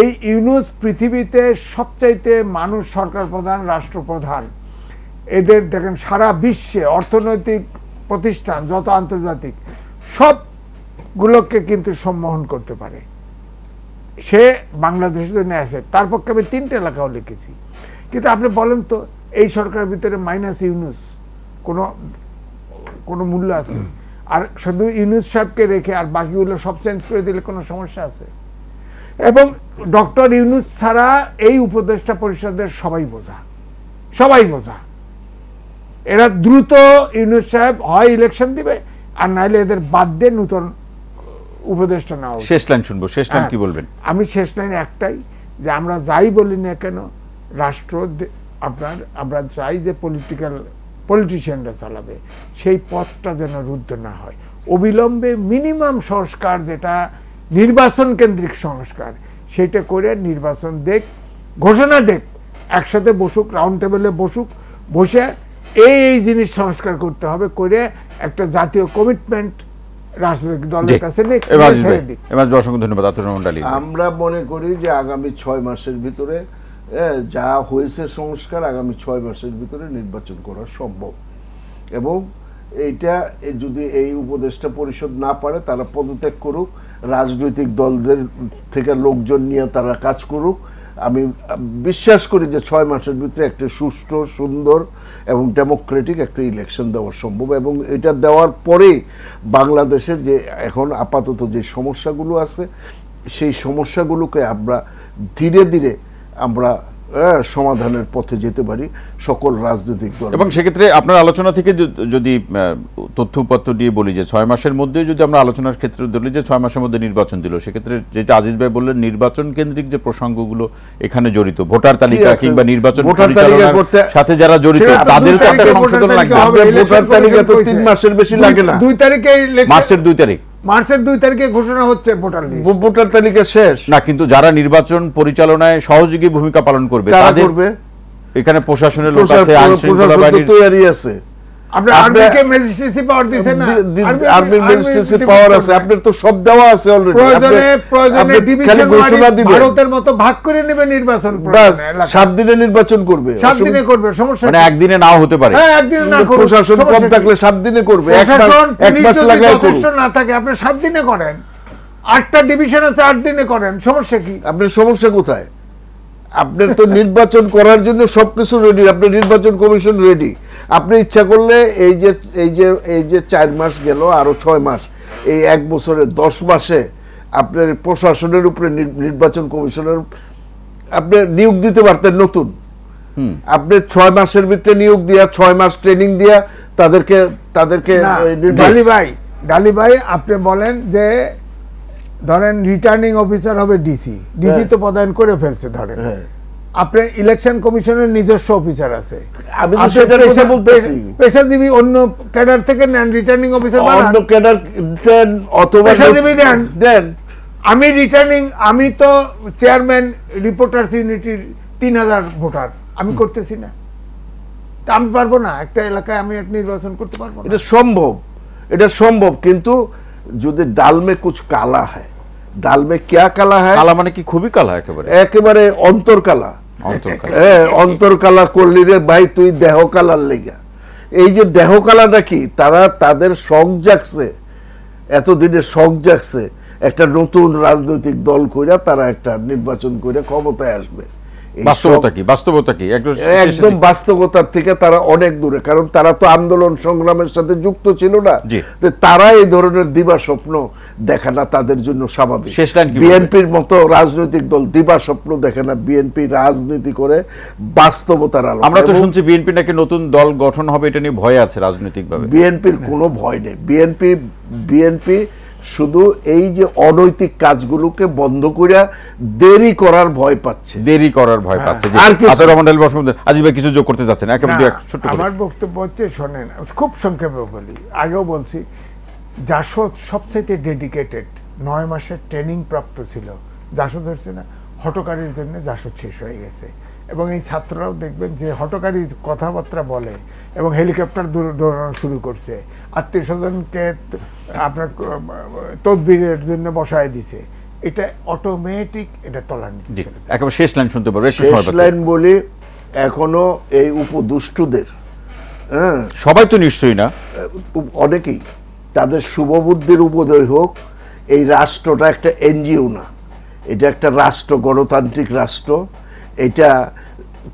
এই ইউনূস পৃথিবীতে সবচাইতে মানুষ সরকার প্রধান রাষ্ট্রপ্রধান, এদের দেখেন সারা বিশ্বে অর্থনৈতিক প্রতিষ্ঠান যত আন্তর্জাতিক সবগুলোকে কিন্তু সম্মোহন করতে পারে। সে বাংলাদেশের জন্য অ্যাসেট। তার পক্ষে আমি 3টে এলাকাও লিখেছি। কিন্তু আপনি বলেন তো এই সরকারের ভিতরে মাইনাস ইউনূস কোনো মূল্য আছে? আর শুধু ইউনূস সাহেবকে রেখে আর বাকিগুলো সব চেঞ্জ করে দিলে কোনো সমস্যা আছে? এবং ডক্টর ইউনূস ছাড়া এই উপদেষ্টা পরিষদের সবাই বোঝা। এরা দ্রুত ইউনূস সাহেব হয় ইলেকশন দিবে আর নাইলে এদের বাদ দিয়ে নতুন উপদেষ্টা নেওয়া। শেষ লাইন শুনবো, শেষ লাইন কি বলবেন? আমি শেষ লাইন একটাই, যে আমরা যাই বলি না কেন রাষ্ট্র আমরা চাই যে পলিটিশিয়ানরা চালাবে, সেই পথটা যেন রুদ্ধ না হয়। অবিলম্বে মিনিমাম সংস্কার, যেটা নির্বাচন কেন্দ্রিক সংস্কার, সেটা করে নির্বাচন ঘোষণা একসাথে বসুক, রাউন্ড টেবিলে বসে এই জিনিস সংস্কার করতে হবে, করে একটা জাতীয় কমিটমেন্ট রাজনৈতিক দলের কাছে অসংখ্য ধন্যবাদ। আমরা মনে করি যে আগামী 6 মাসের ভিতরে যা হয়েছে সংস্কার, আগামী 6 মাসের ভিতরে নির্বাচন করা সম্ভব। এবং এইটা যদি এই উপদেষ্টা পরিষদ না পারে, তারা পদত্যাগ করুক, রাজনৈতিক দলদের থেকে লোকজন নিয়ে তারা কাজ করুক। আমি বিশ্বাস করি যে 6 মাসের ভিতরে একটা সুষ্ঠু, সুন্দর এবং ডেমোক্রেটিক একটা ইলেকশন দেওয়া সম্ভব। এবং এটা দেওয়ার পরে বাংলাদেশের যে এখন আপাতত যে সমস্যাগুলো আছে, সেই সমস্যাগুলোকে আমরা ধীরে ধীরে আমরা সমাধানের পথে যেতে পারি সকল রাজনৈতিক দল। এবং সেক্ষেত্রে আপনার আলোচনা থেকে যদি তথ্যপত্র দিয়ে বলি যে 6 মাসের মধ্যে যদি আমরা আলোচনার ক্ষেত্রে ধরি যে 6 মাসের মধ্যে নির্বাচন দিল, সেক্ষেত্রে যেটা আজিজ ভাই বললেন নির্বাচন কেন্দ্রিক যে প্রসঙ্গগুলো এখানে জড়িত, ভোটার তালিকা কিংবা নির্বাচন পরিচালনার সাথে যারা জড়িত তাদের সংশোধন লাগবে। ভোটার তালিকা তো 3 মাসের বেশি লাগে না। 2 তারিখে মার্চের 2 তারিখে ঘোষণা হচ্ছে ভোটার তালিকা শেষ না, কিন্তু যারা নির্বাচন পরিচালনায় সহযোগী ভূমিকা পালন করবে তাদের এখানে প্রশাসনের লোক আছে, আইন শৃঙ্খলা বাহিনীর তৈরি আছে, আর্মিকে ম্যাজিস্ট্রেসি পাওয়ার দিছে না, আর্মি ম্যাজিস্ট্রেসি পাওয়ার আছে, আপনাদের তো সব দেওয়া আছে অলরেডি। প্রয়োজনে ডিভিশন ভারতের মতো ভাগ করে নেবে নির্বাচন, 7 দিনে নির্বাচন করবে, 7 দিনে করবে, সমস্যা মানে একদিনে নাও হতে পারে। হ্যাঁ, একদিনে না করবে, প্রশাসন কম থাকলে 7 দিনে করবে, এক মাস লাগায় যথেষ্ট না থাকে আপনি 7 দিনে করেন, 8টা ডিভিশন আছে 8 দিনে করেন, সমস্যা কি? আপনার সমস্যা কোথায়? আপনার তো নির্বাচন করার জন্য সবকিছু রেডি, আপনার নির্বাচন কমিশন রেডি। আপনি ইচ্ছা করলে এই যে 4 মাস গেল, আরো 6 মাস, এই 1 বছরে 10 মাসে আপনার প্রশাসনের উপরে নির্বাচন কমিশনের আপনি নিয়োগ দিতে পারতেন নতুন। আপনি 6 মাসের ভিতরে নিয়োগ দিয়া, 6 মাস ট্রেনিং দিয়া তাদেরকে ডালি ভাই আপনি বলেন যে ধরেন রিটার্নিং অফিসার হবে ডিসি তো পদায়ন করে ফেলছে, ধরেন আপনি ইলেকশন কমিশনের নিজস্ব অফিসার আছে, আমি তো সেটার কথা বলতেছি, পেশাজীবী অন্য ক্যাডার থেকে নেন, রিটার্নিং অফিসার অন্য ক্যাডার দেন অথবা পেশাজীবী দেন। আমি তো চেয়ারম্যান রিপোর্টার্স ইউনিটির 3000 ভোটার, আমি করতেছি না, আমি পারবো না একটা এলাকায় আমি এক নির্বাচন করতে পারবো না? এটা সম্ভব, কিন্তু যদি ডাল মে কুছ কালা হয়, ডাল মে क्या কালা है? কালা মানে কি খুবই কালা? একেবারে অন্তর কালা। অন্তর কালা করলি রে ভাই তুই দেহ কালার লেগা। এই যে দেহ কালাটা কি, তারা তাদের শখ জাগছে, এতদিনের শখ জাগছে, একটা নতুন রাজনৈতিক দল কইরা তারা একটা নির্বাচন করে ক্ষমতায় আসবে। বাস্তবতা কি একদম বাস্তবতার থেকে তারা অনেক দূরে, কারণ তারা তো আন্দোলন সংগ্রামের সাথে যুক্ত ছিল না। তারা এই ধরনের দিবা স্বপ্ন দেখাটা তাদের জন্য স্বাভাবিক। বিএনপির মতো রাজনৈতিক দল দিবা স্বপ্ন দেখে না, বিএনপি রাজনীতি করে বাস্তবতার আলো। আমরা তো শুনছি বিএনপি নাকি নতুন দল গঠন হবে, এটা নিয়ে ভয় আছে রাজনৈতিকভাবে। বিএনপির কোনো ভয় নেই। বিএনপি শুধু এই যে অনৈতিক কাজগুলোকে বন্ধ করে দেরি করার ভয় পাচ্ছে। আজিজ ভাই কিছু যোগ করতে যাচ্ছেন? আমার বক্তব্য হচ্ছে, শোনেন, খুব সংক্ষেপে বলি, আগেও বলছি, জাসদ সবচাইতে ডেডিকেটেড, 9 মাসের ট্রেনিং প্রাপ্ত ছিল। জাসদ হচ্ছে না, হটকারীর জন্য জাসদ শেষ হয়ে গেছে। এবং এই ছাত্ররাও দেখবেন যে হটকারী কথাবার্তা বলে এবং হেলিকপ্টার দৌড়ানো শুরু করছে, আত্মীয় স্বজনকে আপনার তদবিরের জন্য বসায় দিছে। এটা অটোমেটিক, এটা তলানি। একেবারে শেষ লাইন শুনতে পারবো, শেষ লাইন বলি। এখনো এই উপদুষ্টুদের, সবাই তো নিশ্চয়ই না, অনেকেই, তাদের শুভবুদ্ধির উপদয় হোক। এই রাষ্ট্রটা একটা এনজিও না, এটা একটা রাষ্ট্র, গণতান্ত্রিক রাষ্ট্র। এটা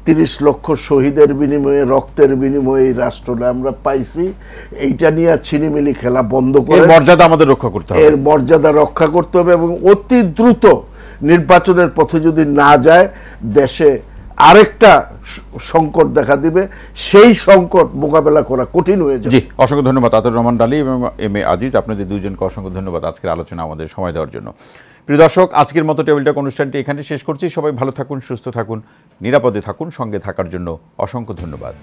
30 লক্ষ শহীদের বিনিময়ে, রক্তের বিনিময়ে এই রাষ্ট্রটা আমরা পাইছি। এইটা নিয়ে ছিনিমিনি খেলা বন্ধ করে মর্যাদা আমাদের রক্ষা করতে হবে, এর মর্যাদা রক্ষা করতে হবে। এবং অতি দ্রুত নির্বাচনের পথে যদি না যায়, দেশে আরেকটা সংকট দেখা দিবে। সেই সংকট মোকাবেলা করা কঠিন হয়ে যাবে। জি, অসংখ্য ধন্যবাদ আতাউর রহমান ঢালী এবং এম এ আজিজ, আপনাদের দুইজনকে অসংখ্য ধন্যবাদ আজকের আলোচনা আমাদের সময় দেওয়ার জন্য। প্রিয় দর্শক, আজকের মতো টেবিল টক অনুষ্ঠানটি এখানে শেষ করছি। সবাই ভালো থাকুন, সুস্থ থাকুন, নিরাপদে থাকুন। সঙ্গে থাকার জন্য অসংখ্য ধন্যবাদ।